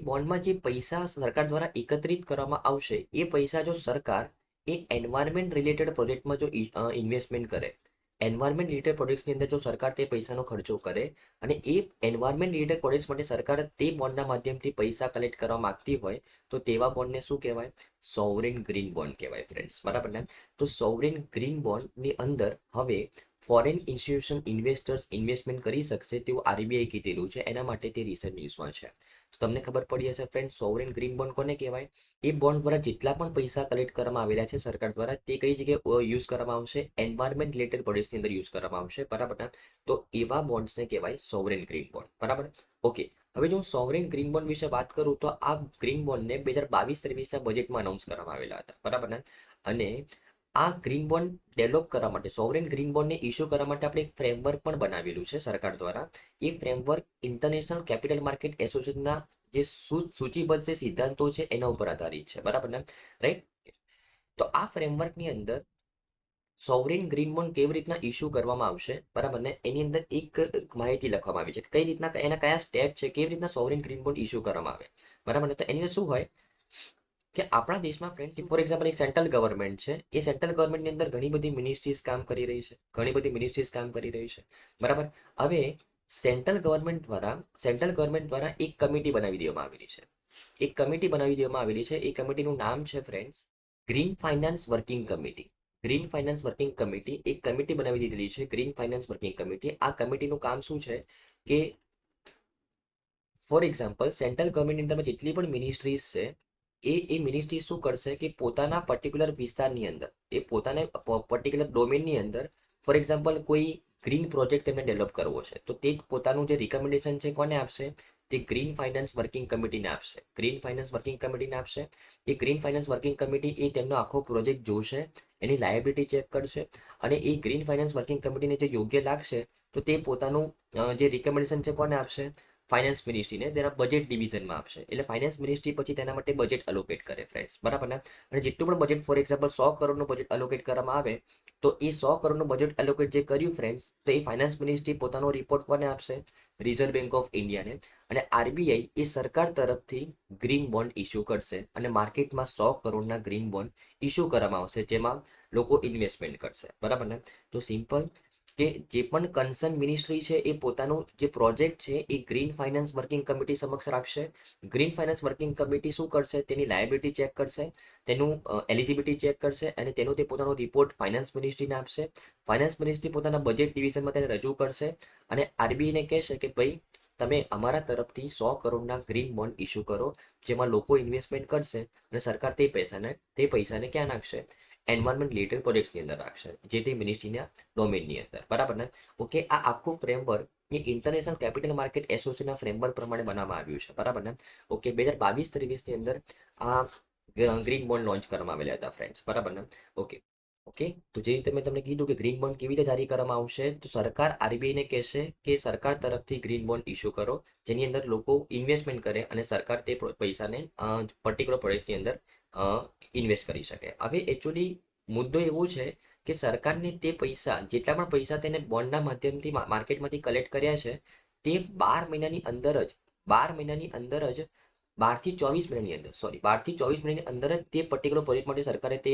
બોન્ડમાં જે પૈસા સરકાર દ્વારા એકત્રિત કરવામાં આવશે, એ પૈસા જો સરકાર એ એન્વાયરમેન્ટ રિલેટેડ પ્રોજેક્ટમાં જો ઇન્વેસ્ટમેન્ટ કરે, એન્વાયરમેન્ટ રિલેટેડ પ્રોજેક્ટ્સની અંદર જો સરકાર તે પૈસાનો ખર્ચો કરે અને એ એન્વાયરમેન્ટ રિલેટેડ પ્રોજેક્ટ્સ માટે સરકાર તે બોન્ડના માધ્યમથી પૈસા કલેક્ટ કરવા માંગતી હોય તો તેવા બોન્ડને શું કહેવાય? સોવરિન ગ્રીન બોન્ડ કહેવાય ફ્રેન્ડ્સ, બરાબર ને? તો સોવરિન ગ્રીન બોન્ડની અંદર હવે ફોરેન ઇન્સ્ટિટ્યુશન ઇન્વેસ્ટર્સ ઇન્વેસ્ટમેન્ટ કરી શકશે તેવું આરબીઆઈ કીધેલું છે, એના માટે તે રિસન્ટ ન્યૂઝમાં છે. તો તમને ખબર પડી હશે ફ્રેન્ડ, સોવરિન ગ્રીન બોન્ડ કોને કહેવાય? એ બોન્ડ દ્વારા જેટલા પણ પૈસા કલેક્ટ કરવામાં આવેલા છે સરકાર દ્વારા, તે કઈ જગ્યાએ યુઝ કરવામાં આવશે? એન્વાયરમેન્ટ રિલેટેડ પ્રોજેક્ટ્સની અંદર યુઝ કરવામાં આવશે, બરાબર ને? તો એવા બોન્ડ્સને કહેવાય સોવરિન ગ્રીન બોન્ડ, બરાબર? ઓકે, હવે જો હું સોવરિન ગ્રીન બોન્ડ વિશે વાત કરું તો આ ગ્રીન બોન્ડને 2022-23ના બજેટમાં અનાઉન્સ કરવામાં આવેલા હતા, બરાબર ને? અને આ ગ્રીન બોન્ડ ડેવલપ કરવા માટે, સોવરિન ગ્રીન બોન્ડને ઇસ્યુ કરવા માટે આપણે એક ફ્રેમવર્ક પણ બનાવેલું છે સરકાર દ્વારા. એ ફ્રેમવર્ક ઇન્ટરનેશનલ કેપિટલ માર્કેટ એસોસિએશનના જે સૂચિબદ્ધ જે સિદ્ધાંતો છે એના ઉપર આધારિત છે, બરાબર ને? રાઈટ. તો આ ફ્રેમવર્કની અંદર સોવરિન ગ્રીન બોન્ડ કેવી રીતના ઇસ્યુ કરવામાં આવશે, બરાબર ને? એની અંદર એક માહિતી લખવામાં આવી છે કે કઈ રીતના, એના કયા સ્ટેપ છે, કેવી રીતના સોવરિન ગ્રીન બોન્ડ ઇસ્યુ કરવામાં આવે, બરાબર ને? તો એની અંદર શું હોય કે આપણા દેશમાં ફ્રેન્ડ્સ, ફોર એક્ઝામ્પલ એક સેન્ટ્રલ ગવર્મેન્ટ છે, એ સેન્ટ્રલ ગવર્મેન્ટની અંદર ઘણી બધી મિનિસ્ટ્રીઝ કામ કરી રહી છે, બરાબર? હવે સેન્ટ્રલ ગવર્મેન્ટ દ્વારા એક કમિટી બનાવી દેવામાં આવેલી છે. એ કમિટીનું નામ છે friends green finance working committee. એક કમિટી બનાવી દીધેલી છે, ગ્રીન ફાઇનાન્સ વર્કિંગ કમિટી. આ કમિટીનું કામ શું છે કે ફોર એક્ઝામ્પલ સેન્ટ્રલ ગવર્મેન્ટની અંદર જેટલી પણ મિનિસ્ટ્રીઝ છે, એ મિનિસ્ટ્રી શું કરશે કે પોતાના પર્ટિક્યુલર વિસ્તારની અંદર, એ પોતાને પર્ટિક્યુલર ડોમેનની અંદર, ફોર એક્ઝામ્પલ કોઈ ગ્રીન પ્રોજેક્ટ તેમને ડેવલપ કરવો છે, તો તે પોતાનું જે રિકમેન્ડેશન છે કોને આપશે? તે ગ્રીન ફાઇનાન્સ વર્કિંગ કમિટીને આપશે. એ ગ્રીન ફાઇનાન્સ વર્કિંગ કમિટી એ તેમનો આખો પ્રોજેક્ટ જોશે, એની લાયબિલિટી ચેક કરશે, અને એ ગ્રીન ફાઇનાન્સ વર્કિંગ કમિટીને જે યોગ્ય લાગશે તો તે પોતાનું જે રિકમેન્ડેશન છે કોને આપશે? ફાઇનાન્સ મિનિસ્ટ્રીને તેના બજેટ ડિવિઝનમાં આપશે. એટલે ફાઇનાન્સ મિનિસ્ટ્રી પછી તેના માટે બજેટ અલોકેટ કરે ફ્રેન્ડ્સ, બરાબર ને? અને જેટલું પણ બજેટ, ફોર એક્ઝામ્પલ 100 કરોડનું બજેટ અલોકેટ કરવામાં આવે, તો એ 100 કરોડનું બજેટ એલોકેટ જે કર્યું ફ્રેન્ડ્સ, તો એ ફાઇનાન્સ મિનિસ્ટ્રી પોતાનો રિપોર્ટ કોને આપશે? રિઝર્વ બેંક ઓફ ઇન્ડિયાને. અને આરબીઆઈ એ સરકાર તરફથી ગ્રીન બોન્ડ ઇસ્યુ કરશે અને માર્કેટમાં 100 કરોડના ગ્રીન બોન્ડ ઇસ્યુ કરવામાં આવશે, જેમાં લોકો ઇન્વેસ્ટમેન્ટ કરશે, બરાબર ને? તો સિમ્પલ કે જે પણ કન્સર્ન મિનિસ્ટ્રી છે એ પોતાનું જે પ્રોજેક્ટ છે એ ગ્રીન ફાઇનાન્સ વર્કિંગ કમિટી સમક્ષ રાખશે. ગ્રીન ફાઇનાન્સ વર્કિંગ કમિટી શું કરશે? તેની લાયબિલિટી ચેક કરશે, તેનું એલિજિબિલિટી ચેક કરશે, અને તેનો તે પોતાનો રિપોર્ટ ફાઇનાન્સ મિનિસ્ટ્રીને આપશે. ફાઇનાન્સ મિનિસ્ટ્રી પોતાના બજેટ ડિવિઝનમાં તેને રજૂ કરશે અને આરબીઆઈને કહેશે કે ભાઈ, તમે અમારા તરફથી 100 કરોડના ગ્રીન બોન્ડ ઇસ્યુ કરો, જેમાં લોકો ઇન્વેસ્ટમેન્ટ કરશે અને સરકાર તે પૈસાને ક્યાં નાખશે? એન્વાયરમેન્ટ રિલેટેડ પ્રોજેક્ટ્સની અંદર રાખશે, જે તે મિનિસ્ટ્રીના ડોમેનની અંદર, બરાબર ને? ઓકે, આ આખું ફ્રેમવર્ક એ ઇન્ટરનેશનલ કેપિટલ માર્કેટ એસોસિએશનના ફ્રેમવર્ક પ્રમાણે બનાવવામાં આવ્યું છે, બરાબર ને? ઓકે, 2022-23ની અંદર આ ગ્રીન બોન્ડ લોન્ચ કરવામાં આવેલા હતા ફ્રેન્ડ્સ, બરાબર ને? ઓકે. ઓકે, તો જે રીતે મેં તમને કીધું કે ગ્રીન બોન્ડ કેવી રીતે જારી કરવામાં આવશે, તો સરકાર આરબીઆઈને કહેશે કે સરકાર તરફથી ગ્રીન બોન્ડ ઇસ્યુ કરો, જેની અંદર લોકો ઇન્વેસ્ટમેન્ટ કરે અને સરકાર તે પૈસાને પર્ટિક્યુલર પ્રોજેક્ટની અંદર ઇન્વેસ્ટ કરી શકે. હવે એકચ્યુઅલી મુદ્દો એવો છે કે સરકારને તે પૈસા, જેટલા પણ પૈસા તેને બોન્ડના માધ્યમથી માર્કેટમાંથી કલેક્ટ કર્યા છે, તે 12 થી 24 મહિનાની અંદર જ તે પર્ટિક્યુલર પ્રોજેક્ટ માટે સરકારે તે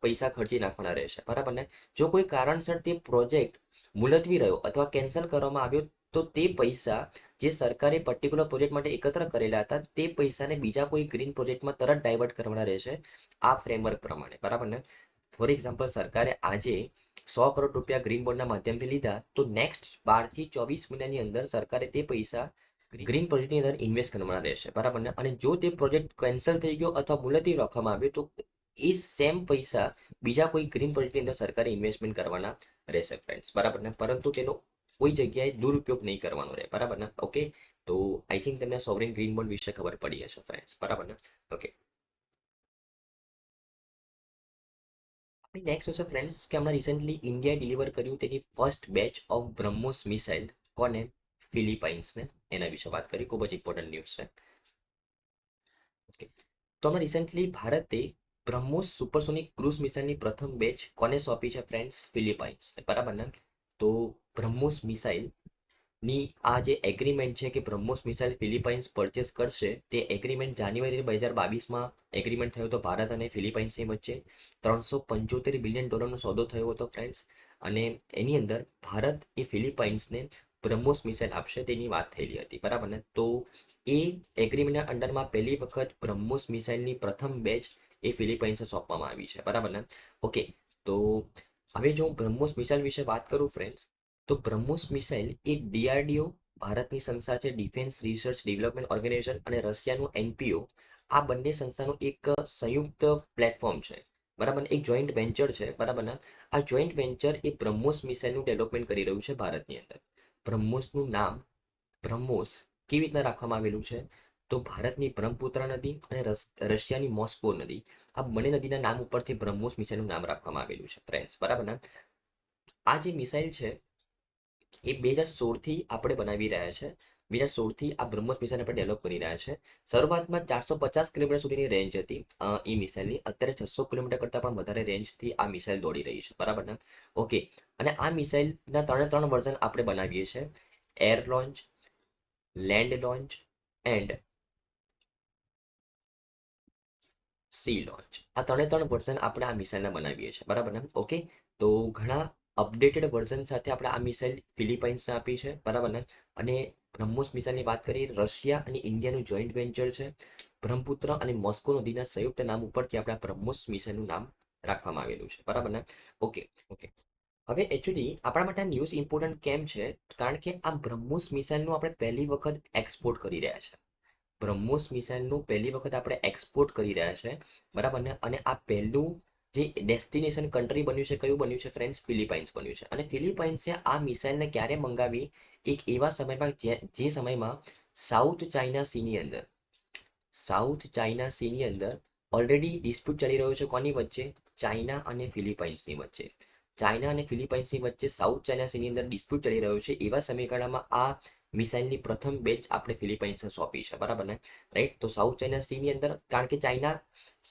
પૈસા ખર્ચી નાખવાના રહેશે, બરાબર ને? જો કોઈ કારણસર તે પ્રોજેક્ટ મુલતવી રહ્યો અથવા કેન્સલ કરવામાં આવ્યો, તો તે પૈસા જે સરકારે પર્ટિક્યુલર પ્રોજેક્ટ માટે એકત્ર કરેલા હતા, તે પૈસાને બીજા કોઈ ગ્રીન પ્રોજેક્ટમાં તરત ડાયવર્ટ કરવાના રહેશે આ ફ્રેમવર્ક પ્રમાણે, બરાબર ને? ફોર એક્ઝામ્પલ, સરકારે આજે 100 કરોડ રૂપિયા ગ્રીન બોન્ડના માધ્યમથી લીધા, તો નેક્સ્ટ 12 થી 24 મહિનાની અંદર સરકારે તે પૈસા ગ્રીન પ્રોજેક્ટની અંદર ઇન્વેસ્ટ કરવાના રહેશે, બરાબર ને? અને જો તે પ્રોજેક્ટ કેન્સલ થઈ ગયો અથવા મુલતવી રાખવામાં આવ્યો, તો એ સેમ પૈસા બીજા કોઈ ગ્રીન પ્રોજેક્ટની અંદર સરકારે ઇન્વેસ્ટમેન્ટ કરવાના રહેશે ફ્રેન્ડ્સ, બરાબર ને? પરંતુ તેનો કોઈ જગ્યાએ દુરુપયોગ નહીં કરવાનો રહે, બરાબર ને? ઓકે, તો આઈ થિંક તમને સોવરિન ગ્રીન બોન્ડ વિશે ખબર પડી હશે ફ્રેન્ડ્સ, બરાબર ને? ઓકે, નેક્સ્ટ હશે ફ્રેન્ડ્સ કે હમણાં રિસેન્ટલી ઇન્ડિયાએ ડિલિવર કર્યું તેની first batch of BrahMos missile, કોને? ફિલિપાઇન્સને. એના વિશે વાત કરી, ખૂબ જ ઇમ્પોર્ટન્ટ ન્યૂઝ છે. ઓકે, તો હમણાં રિસેન્ટલી ભારતે બ્રહ્મોસ સુપરસોનિક ક્રૂઝ મિસાઇલની પ્રથમ બેચ કોને સોંપી છે ફ્રેન્ડ્સ? ફિલિપાઇન્સ, બરાબર ને? તો બ્રહ્મોસ મિસાઇલ ની આ જે એગ્રીમેન્ટ છે કે બ્રહ્મોસ મિસાઇલ ફિલિપાઇન્સ પરચેસ કરશે, તે એગ્રીમેન્ટ જાન્યુઆરી 2022માં એગ્રીમેન્ટ થયો હતો ભારત અને ફિલિપાઇન્સની વચ્ચે. $375 બિલિયન સોદો થયો હતો ફ્રેન્ડ્સ. અને એની અંદર ભારત એ ફિલિપાઇન્સને બ્રહ્મોસ મિસાઇલ આપશે તેની વાત થયેલી હતી, બરાબર ને. તો એ એગ્રીમેન્ટના અંડરમાં પહેલી વખત બ્રહ્મોસ મિસાઇલની પ્રથમ બેચ એ ફિલિપાઇન્સને સોંપવામાં આવી છે, બરાબર ને. ઓકે, તો હવે જો હું બ્રહ્મોસ મિસાઇલ વિશે વાત કરું ફ્રેન્ડ્સ, તો બ્રહ્મોસ મિસાઇલ એ ડીઆરડીઓ ભારતની સંસ્થા છે, ડિફેન્સ રિસર્ચ ડેવલપમેન્ટ ઓર્ગેનાઇઝેશન, અને રશિયાનું એનપીઓ, આ બંને સંસ્થાનું એક સંયુક્ત પ્લેટફોર્મ છે, બરાબર, એક જોઈન્ટ વેન્ચર છે, બરાબર ને. આ જોઈન્ટ વેન્ચર એ બ્રહ્મોસ મિસાઇલનું ડેવલપમેન્ટ કરી રહ્યું છે ભારતની અંદર. બ્રહ્મોસનું નામ બ્રહ્મોસ કેવી રીતના રાખવામાં આવેલું છે, તો ભારતની બ્રહ્મપુત્ર નદી અને રશિયાની મોસ્કો નદી, આ બંને નદીના નામ ઉપરથી બ્રહ્મોસ મિસાઇલનું નામ રાખવામાં આવેલું છે ફ્રેન્ડ્સ, બરાબર ને. આ જે મિસાઇલ છે એ 2016થી આપણે બનાવી રહ્યા છે. 2016થી આ બ્રહ્મોસ મિસાઇલ આપણે ડેવલપ કરી રહ્યા છે. શરૂઆતમાં 450 કિલોમીટર સુધીની રેન્જ હતી એ મિસાઇલની. અત્યારે 600 કિલોમીટર કરતાં પણ વધારે રેન્જથી આ મિસાઇલ દોડી રહી છે, બરાબર ને. ઓકે, અને આ મિસાઇલના ત્રણ વર્ઝન આપણે બનાવીએ છીએ: air launch, land launch and C launch. આ ત્રણ વર્ઝન આપણે આ મિસાઇલના બનાવીએ છીએ, બરાબર ને. ઓકે, તો ઘણા અપડેટેડ વર્ઝન સાથે આપણે આ મિસાઇલ ફિલિપાઇન્સને આપી છે, બરાબર ને. અને બ્રહ્મોસ મિસાઇલની વાત કરીએ, રશિયા અને ઇન્ડિયાનું જોઈન્ટ વેન્ચર છે. બ્રહ્મપુત્ર અને મોસ્કો નદીના સંયુક્ત નામ ઉપરથી આપણે આ બ્રહ્મોસ મિસાઇલનું નામ રાખવામાં આવેલું છે, બરાબર ને. Okay, okay. હવે એકચ્યુઅલી આપણા માટે ન્યૂઝ ઇમ્પોર્ટન્ટ કેમ છે, કારણ કે આ બ્રહ્મોસ મિસાઇલનું આપણે પહેલી વખત એક્સપોર્ટ કરી રહ્યા છે. બ્રહ્મોસ મિસાઇલનું પહેલી વખત આપણે એક્સપોર્ટ કરી રહ્યા છે, બરાબર ને. અને આ પહેલું જે ડેસ્ટિનેશન કન્ટ્રી બન્યું છે, કયું બન્યું છે ફ્રેન્ડ્સ? ફિલિપાઇન્સ બન્યું છે. અને ફિલિપાઇન્સે આ મિસાઇલને ક્યારે મંગાવી? એક એવા સમયમાં જે સમયમાં સાઉથ ચાઇના સીની અંદર ઓલરેડી ડિસ્પ્યુટ ચાલી રહ્યો છે કોની વચ્ચે? ચાઇના અને ફિલિપાઇન્સની વચ્ચે. ચાઇના અને ફિલિપાઇન્સની વચ્ચે સાઉથ ચાઇના સીની અંદર ડિસ્પ્યુટ ચાલી રહ્યો છે. એવા સમયગાળામાં આ મિસાઇલની પ્રથમ બેચ આપણે ફિલિપાઇન્સને સોંપી છે, બરાબર ને. રાઈટ, તો સાઉથ ચાઇના સીની અંદર, કારણ કે ચાઇના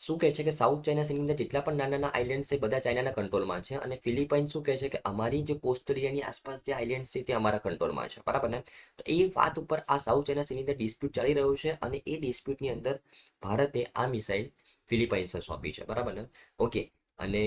શું કહે છે કે સાઉથ ચાઇના સીની અંદર જેટલા પણ નાના નાના આઇલેન્ડ છે બધા ચાઇનાના કંટ્રોલમાં છે, અને ફિલિપાઇન્સ શું કહે છે કે અમારી જે કોસ્ટલ એરિયાની આસપાસ જે આઇલેન્ડ છે તે અમારા કંટ્રોલમાં છે, બરાબર ને. તો એ વાત ઉપર આ સાઉથ ચાઇના સીની અંદર ડિસ્પ્યુટ ચાલી રહ્યો છે, અને એ ડિસ્પ્યુટની અંદર ભારતે આ મિસાઇલ ફિલિપાઇન્સને સોંપી છે, બરાબર ને. ઓકે, અને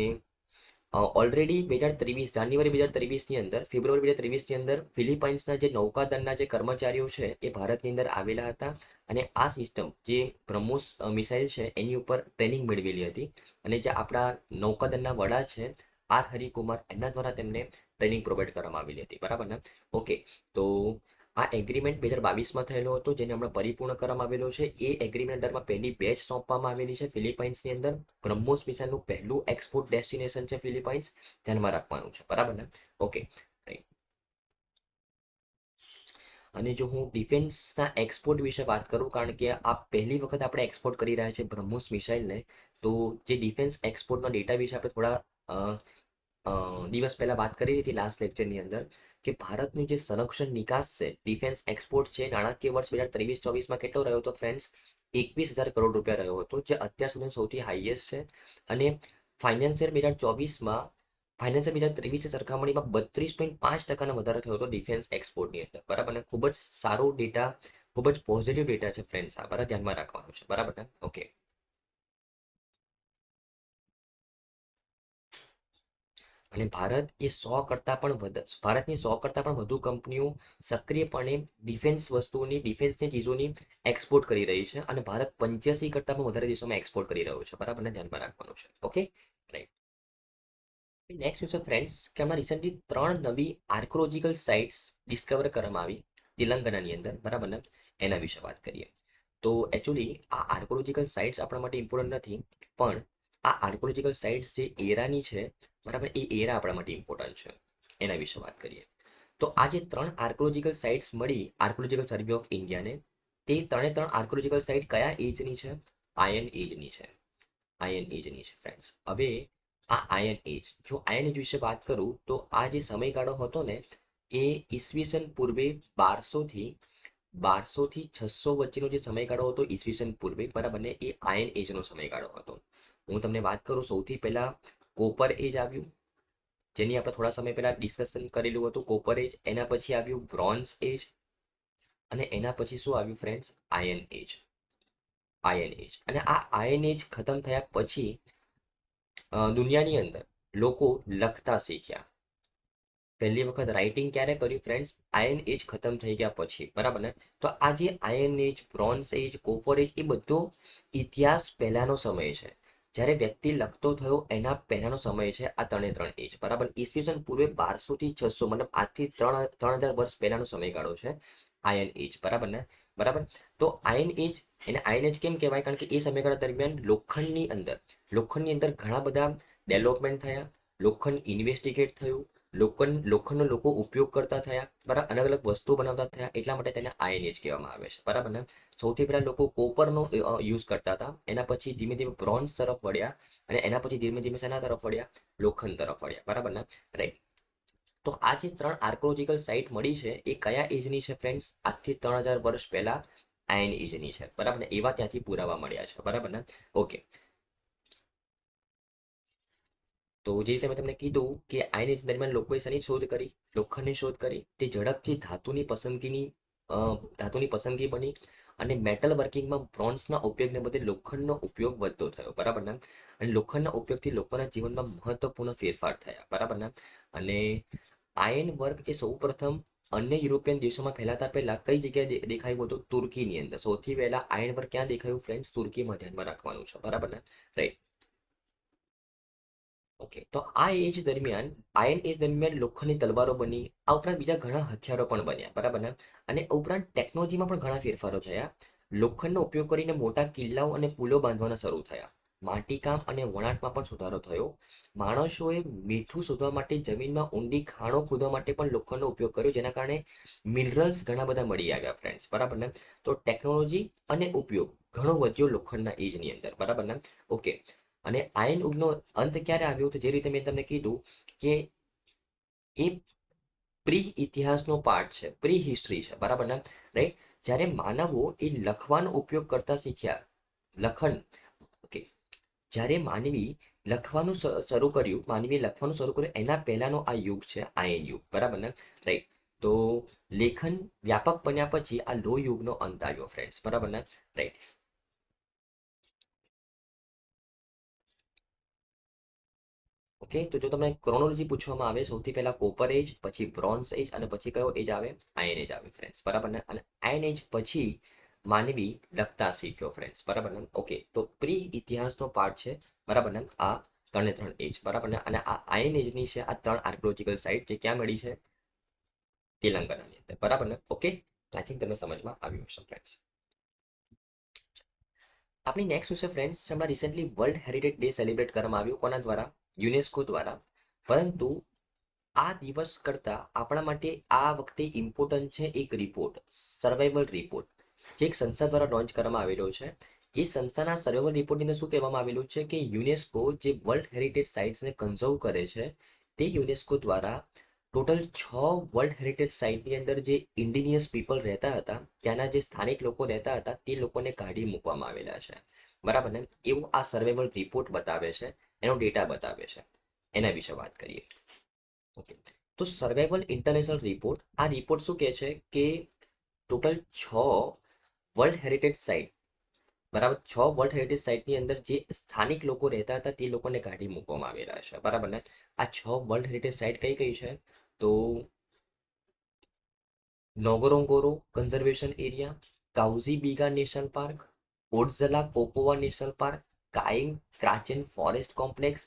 ઓલરેડી 2023 જાન્યુઆરી 2023ની અંદર, ફેબ્રુઆરી 2023ની અંદર ફિલિપાઇન્સના જે નૌકાદળના જે કર્મચારીઓ છે એ ભારતની અંદર આવેલા હતા, અને આ સિસ્ટમ જે બ્રહ્મોસ મિસાઇલ છે એની ઉપર ટ્રેનિંગ મેળવેલી હતી. અને જે આપણા નૌકાદળના વડા છે આર હરિકુમાર, એમના દ્વારા તેમને ટ્રેનિંગ પ્રોવાઈડ કરવામાં આવેલી હતી, બરાબર ને. ઓકે, તો આ એગ્રીમેન્ટ 2022માં થયેલો હતો, જેને હમણાં પરિપૂર્ણ કરવામાં આવેલો છે. એ એગ્રીમેન્ટ અંડરમાં પહેલી બેચ સોંપવામાં આવેલી છે ફિલિપાઇન્સની અંદર. બ્રહ્મોસ મિસાઇલનું પહેલું એક્સપોર્ટ ડેસ્ટિનેશન છે ફિલિપાઇન્સ, ધ્યાનમાં રાખવાનું છે, બરાબર ને. ઓકે, અને જો હું ડિફેન્સના એક્સપોર્ટ વિશે વાત કરું, કારણ કે આ પહેલી વખત આપણે એક્સપોર્ટ કરી રહ્યા છીએ બ્રહ્મોસ મિસાઇલને, તો જે ડિફેન્સ એક્સપોર્ટના ડેટા વિશે આપણે થોડા દિવસ પહેલા વાત કરી હતી લાસ્ટ લેક્ચરની અંદર, કે ભારતનું જે સંરક્ષણ નિકાસ છે, ડિફેન્સ એક્સપોર્ટ છે, નાણાકીય વર્ષ 2023-24માં કેટલો રહ્યો હતો ફ્રેન્ડ્સ? 21,000 કરોડ રૂપિયા રહ્યો હતો, જે અત્યાર સુધીનો સૌથી હાઈએસ્ટ છે. અને ફાઇનાન્સિયલ 2024માં ફાઇનાન્સિયલ 2023ની સરખામણીમાં 32.5%નો વધારો થયો હતો ડિફેન્સ એક્સપોર્ટની અંદર, બરાબર ને. ખૂબ જ સારો ડેટા, ખૂબ જ પોઝિટિવ ડેટા છે ફ્રેન્ડ્સ, આ બરાબર ધ્યાનમાં રાખવાનું છે, બરાબર ને. ઓકે, અને ભારતની 100 કરતાં પણ વધુ કંપનીઓ સક્રિયપણે ડિફેન્સની ચીજોની એક્સપોર્ટ કરી રહી છે, અને ભારત 85 કરતાં પણ વધારે દેશોમાં એક્સપોર્ટ કરી રહ્યો છે, બરાબર ને. ધ્યાનમાં રાખવાનું છે. Okay, right. નેક્સ્ટ છે ફ્રેન્ડ્સ કે હમણાં રિસન્ટલી 3 નવી આર્કોલોજીકલ સાઇટ્સ ડિસ્કવર કરવામાં આવી તેલંગાનાની અંદર, બરાબર ને. એના વિશે વાત કરીએ, તો એકચ્યુઅલી આ આર્કોલોજીકલ સાઇટ્સ આપણા માટે ઇમ્પોર્ટન્ટ નથી, પણ આ આર્કોલોજીકલ સાઇટ્સ જે એરાની છે, બરાબર, એ એરા આપણા માટે ઇમ્પોર્ટન્ટ છે. એના વિશે વાત કરીએ, તો આ જે 3 આર્કોલોજીકલ સાઇટ્સ મળી આર્કોલોજીકલ સર્વે ઓફ ઇન્ડિયાને, તે ત્રણ આર્કોલોજીકલ સાઇટ કયા એજની છે? આયન એજની છે. આયન એજની છે ફ્રેન્ડ્સ. હવે આ આયન એજ, જો આયન એજ વિશે વાત કરું, તો આ જે સમયગાળો હતો ને, એ ઈસવીસન પૂર્વે 1200 થી 600 વચ્ચેનો જે સમયગાળો હતો ઈસવીસન પૂર્વે, બરાબર ને, એ આયન એજનો સમયગાળો હતો. હું તમને વાત કરું, સૌથી પહેલા કોપર એજ આવ્યું, જેની આપણે થોડા સમય પહેલા ડિસ્કશન કરેલું હતું, કોપર એજ. એના પછી આવ્યું બ્રોન્ઝ એજ, અને એના પછી શું આવ્યું ફ્રેન્ડ્સ? આયન એજ. આયન એજ. અને આ આયન એજ ખતમ થયા પછી દુનિયાની અંદર લોકો લખતા શીખ્યા. પહેલી વખત રાઇટિંગ ક્યારે કર્યું ફ્રેન્ડ્સ? આયન એજ ખતમ થઈ ગયા પછી, બરાબર ને? તો આ જે આયન એજ, બ્રોન્ઝ એજ, કોપર એજ, એ બધો ઇતિહાસ પહેલાનો સમય છે. જ્યારે વ્યક્તિ લખતો થયો એના પહેલાનો સમય છે આ ત્રણ એજ, બરાબર? ઈસવીસન પૂર્વે 1200 થી 600, મતલબ આજથી 3000 વર્ષ પહેલાનો સમયગાળો છે આયન એજ, બરાબર ને? બરાબર. તો આયન એજ, એને આયન એજ કેમ કહેવાય? કારણ કે એ સમયગાળા દરમિયાન લોખંડની અંદર ઘણા બધા ડેવલપમેન્ટ થયા, લોખંડ ઇન્વેસ્ટિગેટ થયું, લોખંડનો લોકો ઉપયોગ કરતા થયા, બરાબર, અલગ અલગ વસ્તુઓ બનાવતા થયા, એટલા માટે તેને આયન એજ કહેવામાં આવે છે, બરાબર ને? સૌથી પહેલા લોકો કોપરનો યુઝ કરતા હતા, એના પછી ધીમે ધીમે બ્રોન્ઝ તરફ વળ્યા, અને એના પછી ધીમે ધીમે શેના તરફ વળ્યા? લોખંડ તરફ વળ્યા, બરાબર ને? રાઈટ. તો આ જે 3 આર્કોલોજીકલ સાઇટ મળી છે એ કયા એજની છે ફ્રેન્ડ્સ? આજથી 3000 વર્ષ પહેલા આયન એજની છે, બરાબર ને? એવા ત્યાંથી પુરાવા મળ્યા છે, બરાબર ને? ઓકે. તો જે રીતે મેં તમને કીધું કે આયન એજ દરમિયાન લોકોએ શેની શોધ કરી? લોખંડની શોધ કરી. તે ઝડપથી ધાતુની પસંદગી બની, અને મેટલ વર્કિંગમાં બ્રોન્ઝના ઉપયોગને બદલે લોખંડનો ઉપયોગ વધતો થયો, બરાબર ને? અને લોખંડના ઉપયોગથી લોકોના જીવનમાં મહત્વપૂર્ણ ફેરફાર થયા, બરાબર ને? અને આયન વર્ક એ સૌ પ્રથમ અન્ય યુરોપિયન દેશોમાં ફેલાતા પહેલા કઈ જગ્યાએ દેખાયું હતું? તુર્કીની અંદર. સૌથી પહેલા આયન વર્ક ક્યાં દેખાયું ફ્રેન્ડ્સ? તુર્કીમાં, ધ્યાનમાં રાખવાનું છે, બરાબર ને? રાઈટ. ઓકે. તો આ એજ દરમિયાન, આયન એજ દરમિયાન લોખંડની તલવારો બની, આ ઉપરાંત બીજા ઘણા હથિયારો પણ બન્યા, બરાબર ને? અને ઉપરાંત ટેકનોલોજીમાં પણ ઘણા ફેરફારો થયા. લોખંડનો ઉપયોગ કરીને મોટા કિલ્લાઓ અને પુલો બાંધવાના શરૂ થયા. માટીકામ અને વણાટમાં પણ સુધારો થયો. માણસોએ મીઠું શોધવા માટે જમીનમાં ઊંડી ખાણો ખોદવા માટે પણ લોખંડનો ઉપયોગ કર્યો, જેના કારણે મિનરલ્સ ઘણા બધા મળી આવ્યા ફ્રેન્ડ્સ, બરાબર ને? તો ટેકનોલોજી અને ઉપયોગ ઘણો વધ્યો લોખંડના એજની અંદર, બરાબર ને? ઓકે. અને આયન યુગનો અંત ક્યારે આવ્યો? તો જે રીતે મેં તમને કીધું કે એ પ્રી ઇતિહાસનો પાર્ટ છે, પ્રી હિસ્ટ્રી છે, બરાબર ને? રાઈટ. જ્યારે માનવો એ લખવાનો ઉપયોગ કરતા શીખ્યા, લખન, ઓકે, જ્યારે માનવીએ લખવાનું શરૂ કર્યું એના પહેલાનો આ યુગ છે આયન યુગ, બરાબર ને? રાઈટ. તો લેખન વ્યાપક બન્યા પછી આ લોહ યુગનો અંત આવ્યો ફ્રેન્ડ્સ, બરાબર ને? રાઈટ. ઓકે. તો જો તમને ક્રોનોલોજી પૂછવામાં આવે, સૌથી પહેલા કોપર એજ, પછી બ્રોન્ઝ એજ, અને પછી કયો એજ આવે? આયન એજ આવે ફ્રેન્ડ્સ, બરાબર ને? અને આયન એજ પછી માનવી લખતા શીખ્યો ફ્રેન્ડ્સ, બરાબર ને? ઓકે. તો પ્રી ઇતિહાસનો પાર્ટ છે, બરાબર ને? આ ત્રણ એજ, બરાબર ને? અને આ આયન એજની છે આ 3 આર્કોલોજીકલ સાઇટ, જે ક્યાં મળી છે? તેલંગાનાની અંદર, બરાબર ને? ઓકે. આઈ થિંક તમને સમજમાં આવ્યું હશે ફ્રેન્ડ્સ. આપણી નેક્સ્ટ વિશે ફ્રેન્ડ્સ, હમણાં recently world heritage day celebrate કરવામાં આવ્યું, કોના દ્વારા? યુનેસ્કો દ્વારા. પરંતુ આ દિવસ કરતા આપણા માટે આ વખતે ઇમ્પોર્ટન્ટ છે એક રિપોર્ટ, સર્વાઈવલ રિપોર્ટ, જે એક સંસ્થા દ્વારા લોન્ચ કરવામાં આવેલો છે. એ સંસ્થાના સર્વાઈવલ રિપોર્ટની અંદર શું કહેવામાં આવેલું છે કે યુનેસ્કો જે વર્લ્ડ હેરિટેજ સાઇટ્સને કન્ઝર્વ કરે છે, તે યુનેસ્કો દ્વારા ટોટલ 6 વર્લ્ડ હેરિટેજ સાઇટની અંદર જે ઇન્ડિનિયસ પીપલ રહેતા હતા, ત્યાંના જે સ્થાનિક લોકો રહેતા હતા, તે લોકોને કાઢી મૂકવામાં આવેલા છે, બરાબર ને? એવું આ સર્વાઈવલ રિપોર્ટ બતાવે છે, એનો ડેટા બતાવે છે. એના વિશે વાત કરીએ. ઓકે. તો સર્વાઈવલ ઇન્ટરનેશનલ રિપોર્ટ, આ રિપોર્ટ શું કહે છે કે ટોટલ 6 વર્લ્ડ હેરિટેજ સાઇટ, બરાબર, 6 વર્લ્ડ હેરિટેજ સાઇટની અંદર જે સ્થાનિક લોકો રહેતા હતા તે લોકોને કાઢી મૂકવામાં આવેલા છે, બરાબર ને? આ 6 વર્લ્ડ હેરિટેજ સાઇટ કઈ કઈ છે? તો Ngorongoro conservation area, Kahuzi Biega national park, Odzala Kokoua national park, Kaeng Krachan forest complex,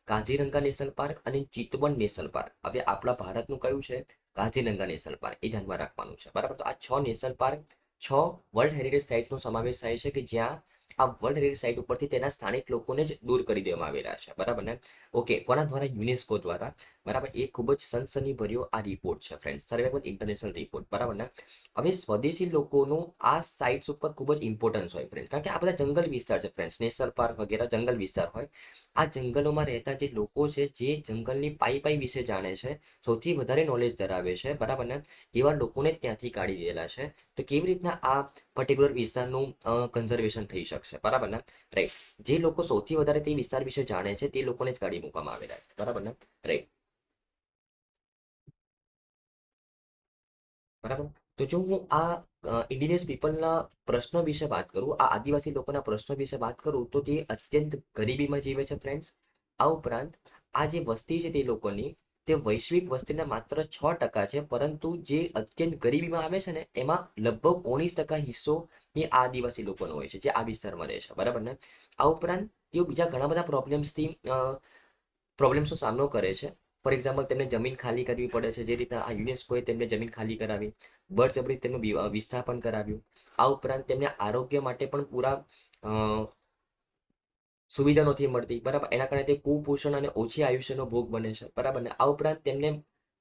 Kaziranga national park અને ચિતવન નેશનલ પાર્ક. હવે આપણા ભારતનું કયું છે? Kaziranga national park. એ ધ્યાનમાં રાખવાનું છે, બરાબર? તો આ 6 નેશનલ પાર્ક, 6 વર્લ્ડ હેરિટેજ સાઇટનો સમાવેશ થાય છે કે જ્યાં આ વર્લ્ડ હેરિટેજ સાઇટ ઉપરથી તેના સ્થાનિક લોકોને જ દૂર કરી દેવામાં આવેલા છે, બરાબર ને? ઓકે. કોના દ્વારા? યુનેસ્કો દ્વારા, બરાબર. એ ખૂબ જ સનસનીભર્યો આ રિપોર્ટ છે ફ્રેન્ડ, સર્વાઈવલ ઇન્ટરનેશનલ રિપોર્ટ, બરાબર ને? હવે સ્વદેશી લોકોનું આ સાઇટ્સ ઉપર ખૂબ જ ઇમ્પોર્ટન્સ હોય ફ્રેન્ડ, કારણ કે આ બધા જંગલ વિસ્તાર છે ફ્રેન્ડ્સ, નેશનલ પાર્ક વગેરે જંગલ વિસ્તાર હોય. આ જંગલોમાં રહેતા જે લોકો છે, જે જંગલની પાઈ વિશે જાણે છે, સૌથી વધારે નોલેજ ધરાવે છે, બરાબર ને? એવા લોકોને ત્યાંથી કાઢી દીધેલા છે. તો કેવી રીતના આ પર્ટિક્યુલર વિસ્તારનું કન્ઝર્વેશન થઈ શકશે, બરાબર ને? રાઈટ. જે લોકો સૌથી વધારે તે વિસ્તાર વિશે જાણે છે તે લોકોને જ કાઢી મૂકવામાં આવેલા છે, બરાબર ને? રાઈટ. બરાબર. તો જો હું આ ઇન્ડિજિયસ પીપલના પ્રશ્નો વિશે વાત કરું, આ આદિવાસી લોકોના પ્રશ્નો વિશે વાત કરું, તો તે અત્યંત ગરીબીમાં જીવે છે ફ્રેન્ડ્સ. આ ઉપરાંત આ જે વસ્તી છે તે લોકોની, તે વૈશ્વિક વસ્તીના માત્ર 6% છે, પરંતુ જે અત્યંત ગરીબીમાં આવે છે ને એમાં લગભગ 19% હિસ્સો એ આદિવાસી લોકોનો હોય છે જે આ વિસ્તારમાં રહે છે, બરાબર ને. આ ઉપરાંત તેઓ બીજા ઘણા બધા પ્રોબ્લેમ્સનો સામનો કરે છે. ફોર એક્ઝામ્પલ, તેમને જમીન ખાલી કરવી પડે છે, જે રીતના આ યુનેસ્કોએ તેમને જમીન ખાલી કરાવી, બળજબરી તેમનું વિસ્થાપન કરાવ્યું. આ ઉપરાંત તેમને આરોગ્ય માટે પણ પૂરા સુવિધા નથી મળતી, બરાબર. એના કારણે તે કુપોષણ અને ઓછી આયુષ્યનો ભોગ બને છે, બરાબર ને. આ ઉપરાંત તેમને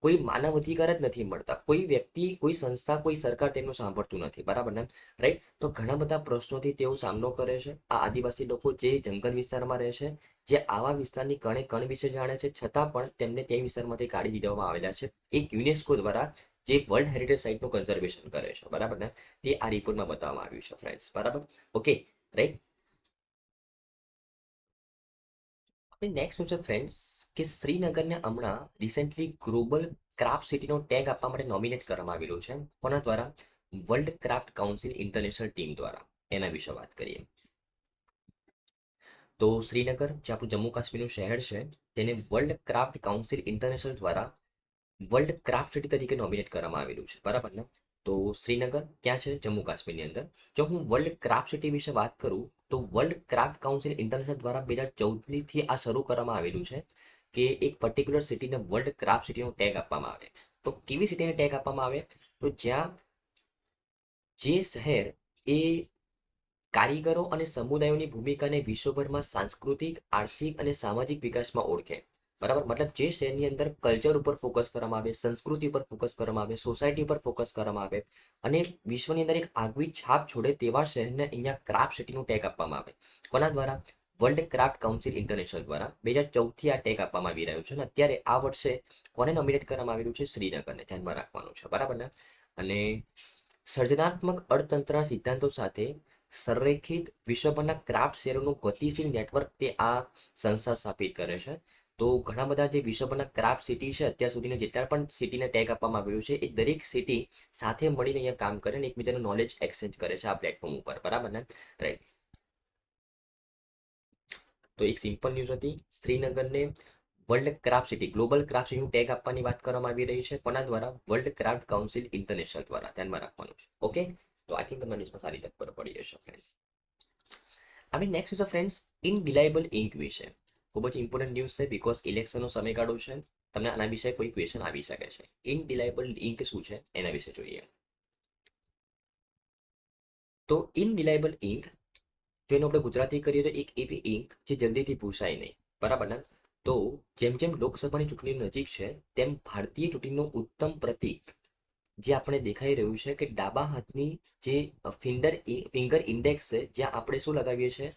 કોઈ માનવ અધિકાર જ નથી મળતા, કોઈ વ્યક્તિ, કોઈ સંસ્થા, કોઈ સરકાર તેમનું સાંભળતું નથી, બરાબર ને, રાઈટ. તો ઘણા બધા પ્રશ્નોથી તેઓ સામનો કરે છે. આ આદિવાસી લોકો જે જંગલ વિસ્તારમાં રહે છે, જે આવા વિસ્તારની કણે કણ વિશે જાણે છે, છતાં પણ તેમને તે વિસ્તારમાંથી કાઢી દેવામાં આવેલા છે એક યુનેસ્કો દ્વારા, જે વર્લ્ડ હેરિટેજ સાઇટનું કન્ઝર્વેશન કરે છે, બરાબર ને. તે આ રિપોર્ટમાં બતાવવામાં આવ્યું છે ફ્રેન્ડ્સ, બરાબર. Okay, right. આપણે નેક્સ્ટ શું છે ફ્રેન્ડ્સ, કે શ્રીનગરને હમણાં રિસેન્ટલી ગ્લોબલ ક્રાફ્ટ સિટીનો ટેગ આપવા માટે નોમિનેટ કરવામાં આવેલું છે. કોના દ્વારા? World craft council international team દ્વારા. એના વિશે વાત કરીએ તો શ્રીનગર, જે આપણું જમ્મુ કાશ્મીરનું શહેર છે, તેને વર્લ્ડ ક્રાફ્ટ કાઉન્સિલ ઇન્ટરનેશનલ દ્વારા વર્લ્ડ ક્રાફ્ટ સિટી તરીકે નોમિનેટ કરવામાં આવેલું છે, બરાબર ને. તો શ્રીનગર ક્યાં છે? જમ્મુ કાશ્મીરની અંદર. જો હું વર્લ્ડ ક્રાફ્ટ સિટી વિશે વાત કરું તો વર્લ્ડ ક્રાફ્ટ કાઉન્સિલ ઇન્ટરનેશનલ દ્વારા 2014થી આ શરૂ કરવામાં આવેલું છે કે એક પર્ટિક્યુલર સિટીને વર્લ્ડ ક્રાફ્ટ સિટીનો ટેગ આપવામાં આવે. તો કેવી સિટીને ટેગ આપવામાં આવે? તો જ્યાં જે શહેર એ કારીગરો અને સમુદાયોની ભૂમિકાને વિશ્વભરમાં સાંસ્કૃતિક, આર્થિક અને સામાજિક વિકાસમાં ઓળખે, બરાબર. મતલબ જે શહેરની અંદર કલ્ચર ઉપર ફોકસ કરવામાં આવે, સંસ્કૃતિ ઉપર ફોકસ કરવામાં આવે, સોસાયટી ઉપર ફોકસ કરવામાં આવે અને વિશ્વની અંદર એક આગવી છાપ છોડે તેવા શહેરને અહીંયા ક્રાફ્ટ સિટીનું ટેગ આપવામાં આવે. કોના દ્વારા? વર્લ્ડ ક્રાફ્ટ કાઉન્સિલ ઇન્ટરનેશનલ દ્વારા 2014થી આ ટેગ આપવામાં આવી રહ્યું છે અને અત્યારે આ વર્ષે કોને નોમિનેટ કરવામાં આવેલું છે? શ્રીનગરને ધ્યાનમાં રાખવાનું છે, બરાબર ને. અને સર્જનાત્મક અર્થતંત્રના સિદ્ધાંતો સાથે સંરેખિત વિશ્વભરના ક્રાફ્ટ શહેરોનું ગતિશીલ નેટવર્ક તે આ સંસ્થા સ્થાપિત કરે છે. તો ઘણા બધા જે વિશ્વભરના ક્રાફ્ટ સિટી છે, અત્યાર સુધીના જેટલા પણ સિટીને ટેગ આપવામાં આવ્યું છે, એ દરેક સિટી સાથે મળીને અહીંયા કામ કરે અને એકબીજાનું નોલેજ એક્સચેન્જ કરે છે આ પ્લેટફોર્મ ઉપર, બરાબર ને, રાઈટ. તો એક સિમ્પલ ન્યૂઝ હતી. શ્રીનગરને world craft city, global craft સિટીનું ટેગ આપવાની વાત કરવામાં આવી રહી છે. કોના દ્વારા? વર્લ્ડ ક્રાફ્ટ કાઉન્સિલ ઇન્ટરનેશનલ દ્વારા. ધ્યાનમાં રાખવાનું છે, ઓકે. તો આઈ થિંક તમને ન્યૂઝમાં સારી રીતે ખબર પડી જશે ફ્રેન્ડ્સ. હવે નેક્સ્ટ છે ફ્રેન્ડ્સ, ઇનડિલાયેબલ ઇંક વિશે. ખૂબ જ ઇમ્પોર્ટન્ટ ન્યૂઝ છે બીકોઝ ઇલેક્શનનો સમયગાળો છે. તમને આના વિશે કોઈ ક્વેશ્ચન આવી શકે છે. ઇનડિલાયેબલ ઇંક શું છે એના વિશે જોઈએ. તો ઇનડિલાયેબલ ઇંક, જો એનું આપણે ગુજરાતી કરીએ તો એક એવી ઇંક જે જલ્દીથી ભૂસાય નહીં, બરાબર ને. તો જેમ જેમ લોકસભાની ચૂંટણી નજીક છે તેમ ભારતીય ચૂંટણીનું ઉત્તમ પ્રતીક જે આપણે દેખાઈ રહ્યું છે કે ડાબા હાથની જે ફિંગર ઇન્ડેક્સ છે, જ્યાં આપણે શું લગાવીએ છીએ?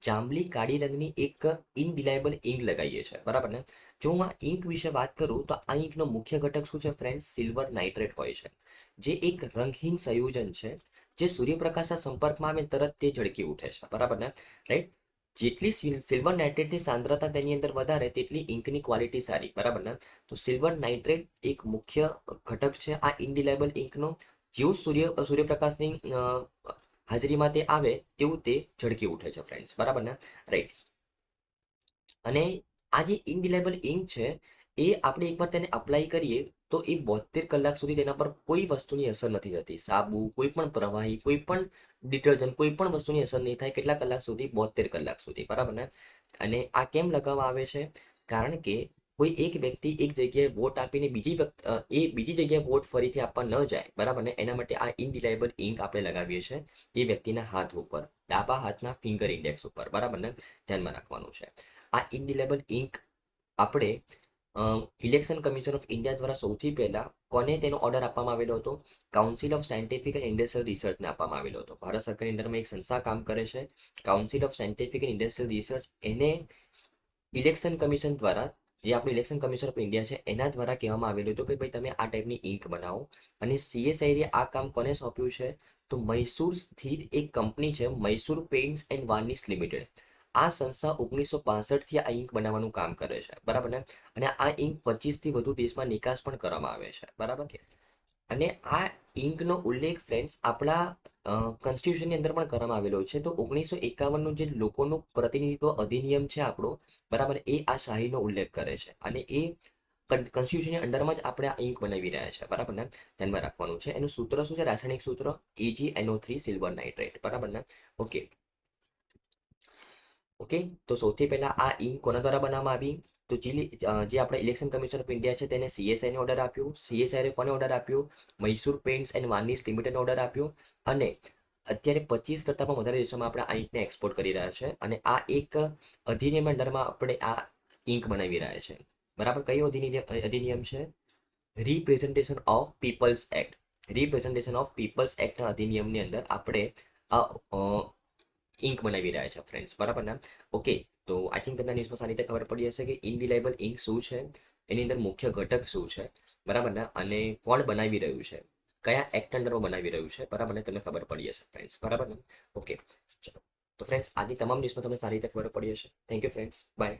જાંબલી કાળી રંગની એક ઇનડિલાયેબલ ઇંક લગાવીએ છીએ, બરાબર ને. જો હું આ ઇંક વિશે વાત કરું તો આ ઇંકનો મુખ્ય ઘટક શું છે ફ્રેન્ડ? સિલ્વર નાઇટ્રેટ હોય છે, જે એક રંગહીન સંયોજન છે જે સૂર્યપ્રકાશના સંપર્કમાં આવે તરત તે ઝળકી ઉઠે છે, બરાબર ને, રાઈટ. જેટલી સિલ્વર નાઇટ્રેટની સાંદ્રતા તેની અંદર વધારે તેટલી ઇંકની ક્વોલિટી સારી, બરાબર ને. તો સિલ્વર નાઇટ્રેટ એક મુખ્ય ઘટક છે આ ઇનડિલાયેબલ ઇંકનો. જેવું સૂર્યપ્રકાશની હાજરીમાં તે આવે તેવું તે ઝળકી ઉઠે છે ફ્રેન્ડ્સ, બરાબર ને, રાઈટ. અને આ જે ઇનડિલાયેબલ ઇંક છે એ આપણે એકવાર તેને અપ્લાય કરીએ તો એ 72 કલાક સુધી તેના પર કોઈ વસ્તુની અસર નથી થતી. સાબુ, કોઈ પણ પ્રવાહી, કોઈ પણ ડિટર્જન્ટ, કોઈ પણ વસ્તુની અસર નહીં થાય. કેટલા કલાક સુધી? 72 કલાક સુધી, બરાબર ને. અને આ કેમ લગાવવામાં આવે છે? કારણ કે કોઈ એક વ્યક્તિ એક જગ્યાએ વોટ આપીને બીજી જગ્યાએ વોટ ફરીથી આપવા ન જાય, બરાબર ને, એના માટે આ ઇનડિલાયેબલ ઇંક આપણે લગાવીએ છીએ એ વ્યક્તિના હાથ ઉપર, ડાબા હાથના ફિંગર ઇન્ડેક્સ ઉપર, બરાબર ને, ધ્યાનમાં રાખવાનું છે. આ ઇનડિલેબલ ઇંક આપણે ઇલેક્શન કમિશન ઓફ ઇન્ડિયા દ્વારા સૌથી પહેલા કોને તેનો ઓર્ડર આપવામાં આવેલો હતો? Council of scientific and industrial રિસર્ચને આપવામાં આવેલો હતો. ભારત સરકારની અંદરમાં એક સંસ્થા કામ કરે છે, council of scientific and industrial research. એને ઇલેક્શન કમિશન દ્વારા, જે આપણું ઇલેક્શન કમિશન ઓફ ઇન્ડિયા છે એના દ્વારા કહેવામાં આવેલું હતું કે ભાઈ તમે આ ટાઈપની ઇંક બનાવો. અને CSIરે આ કામ કોને સોંપ્યું છે? તો મૈસૂર સ્થિત એક કંપની છે, Mysore paints and varnish limited. આ સંસ્થા 1965થી આ ઇંક બનાવવાનું કામ કરે છે, બરાબર ને. અને આ ઇંક 25થી વધુ દેશમાં નિકાસ પણ કરવામાં આવે છે, બરાબર. અને આ ઇંકનો ઉલ્લેખ ફ્રેન્ડ્સ આપણા કોન્સ્ટિટ્યુશનની અંદર પણ કરવામાં આવેલો છે. તો 1951નું જે લોકોનું પ્રતિનિધિત્વ અધિનિયમ છે આપણો, બરાબર, એ આ શાહીનો ઉલ્લેખ કરે છે. અને એ કોન્સ્ટિટ્યુશનની અંડરમાં જ આપણે આ ઇંક બનાવી રહ્યા છે, બરાબર ને, ધ્યાનમાં રાખવાનું છે. એનું સૂત્ર શું છે? રાસાયણિક સૂત્ર AgNO3 સિલ્વર નાઇટ્રેટ, બરાબર ને. ઓકે ઓકે, તો સૌથી પહેલા આ ઇંક કોના દ્વારા બનાવવામાં આવી? તો જે આપણે ઇલેક્શન કમિશન ઓફ ઇન્ડિયા છે તેને CSI ને ઓર્ડર આપ્યો. CSI કોને ઓર્ડર આપ્યો? મૈસૂર પેઇન્ટ્સ એન્ડ વાર્નિશ લિમિટેડને ઓર્ડર આપ્યો. અને અત્યારે 25 કરતાં પણ વધારે દેશોમાં આપણે આ ઇંકને એક્સપોર્ટ કરી રહ્યા છે. અને આ એક અધિનિયમ અંડરમાં આપણે આ ઇંક બનાવી રહ્યા છે, બરાબર. કયો અધિનિયમ છે? Representation of peoples act. Representation of peoples એક્ટના અધિનિયમની અંદર આપણે આ ઇંક બનાવી રહ્યા છે ફ્રેન્ડ્સ, બરાબર ને. ઓકે, તો આઈ થિંક તમને ન્યૂઝમાં સારી રીતે ખબર પડી હશે કે ઇનડિલાઇબલ ઇંક શું છે, એની અંદર મુખ્ય ઘટક શું છે, બરાબર ને, અને કોણ બનાવી રહ્યું છે, કયા એક્ટ અંડરમાં બનાવી રહ્યું છે, બરાબર ને, તમને ખબર પડી હશે ફ્રેન્ડ્સ, બરાબર ને. ઓકે, ચલો. તો ફ્રેન્ડ્સ, આજની તમામ ન્યૂઝમાં તમને સારી રીતે ખબર પડી હશે. Thank you friends, by.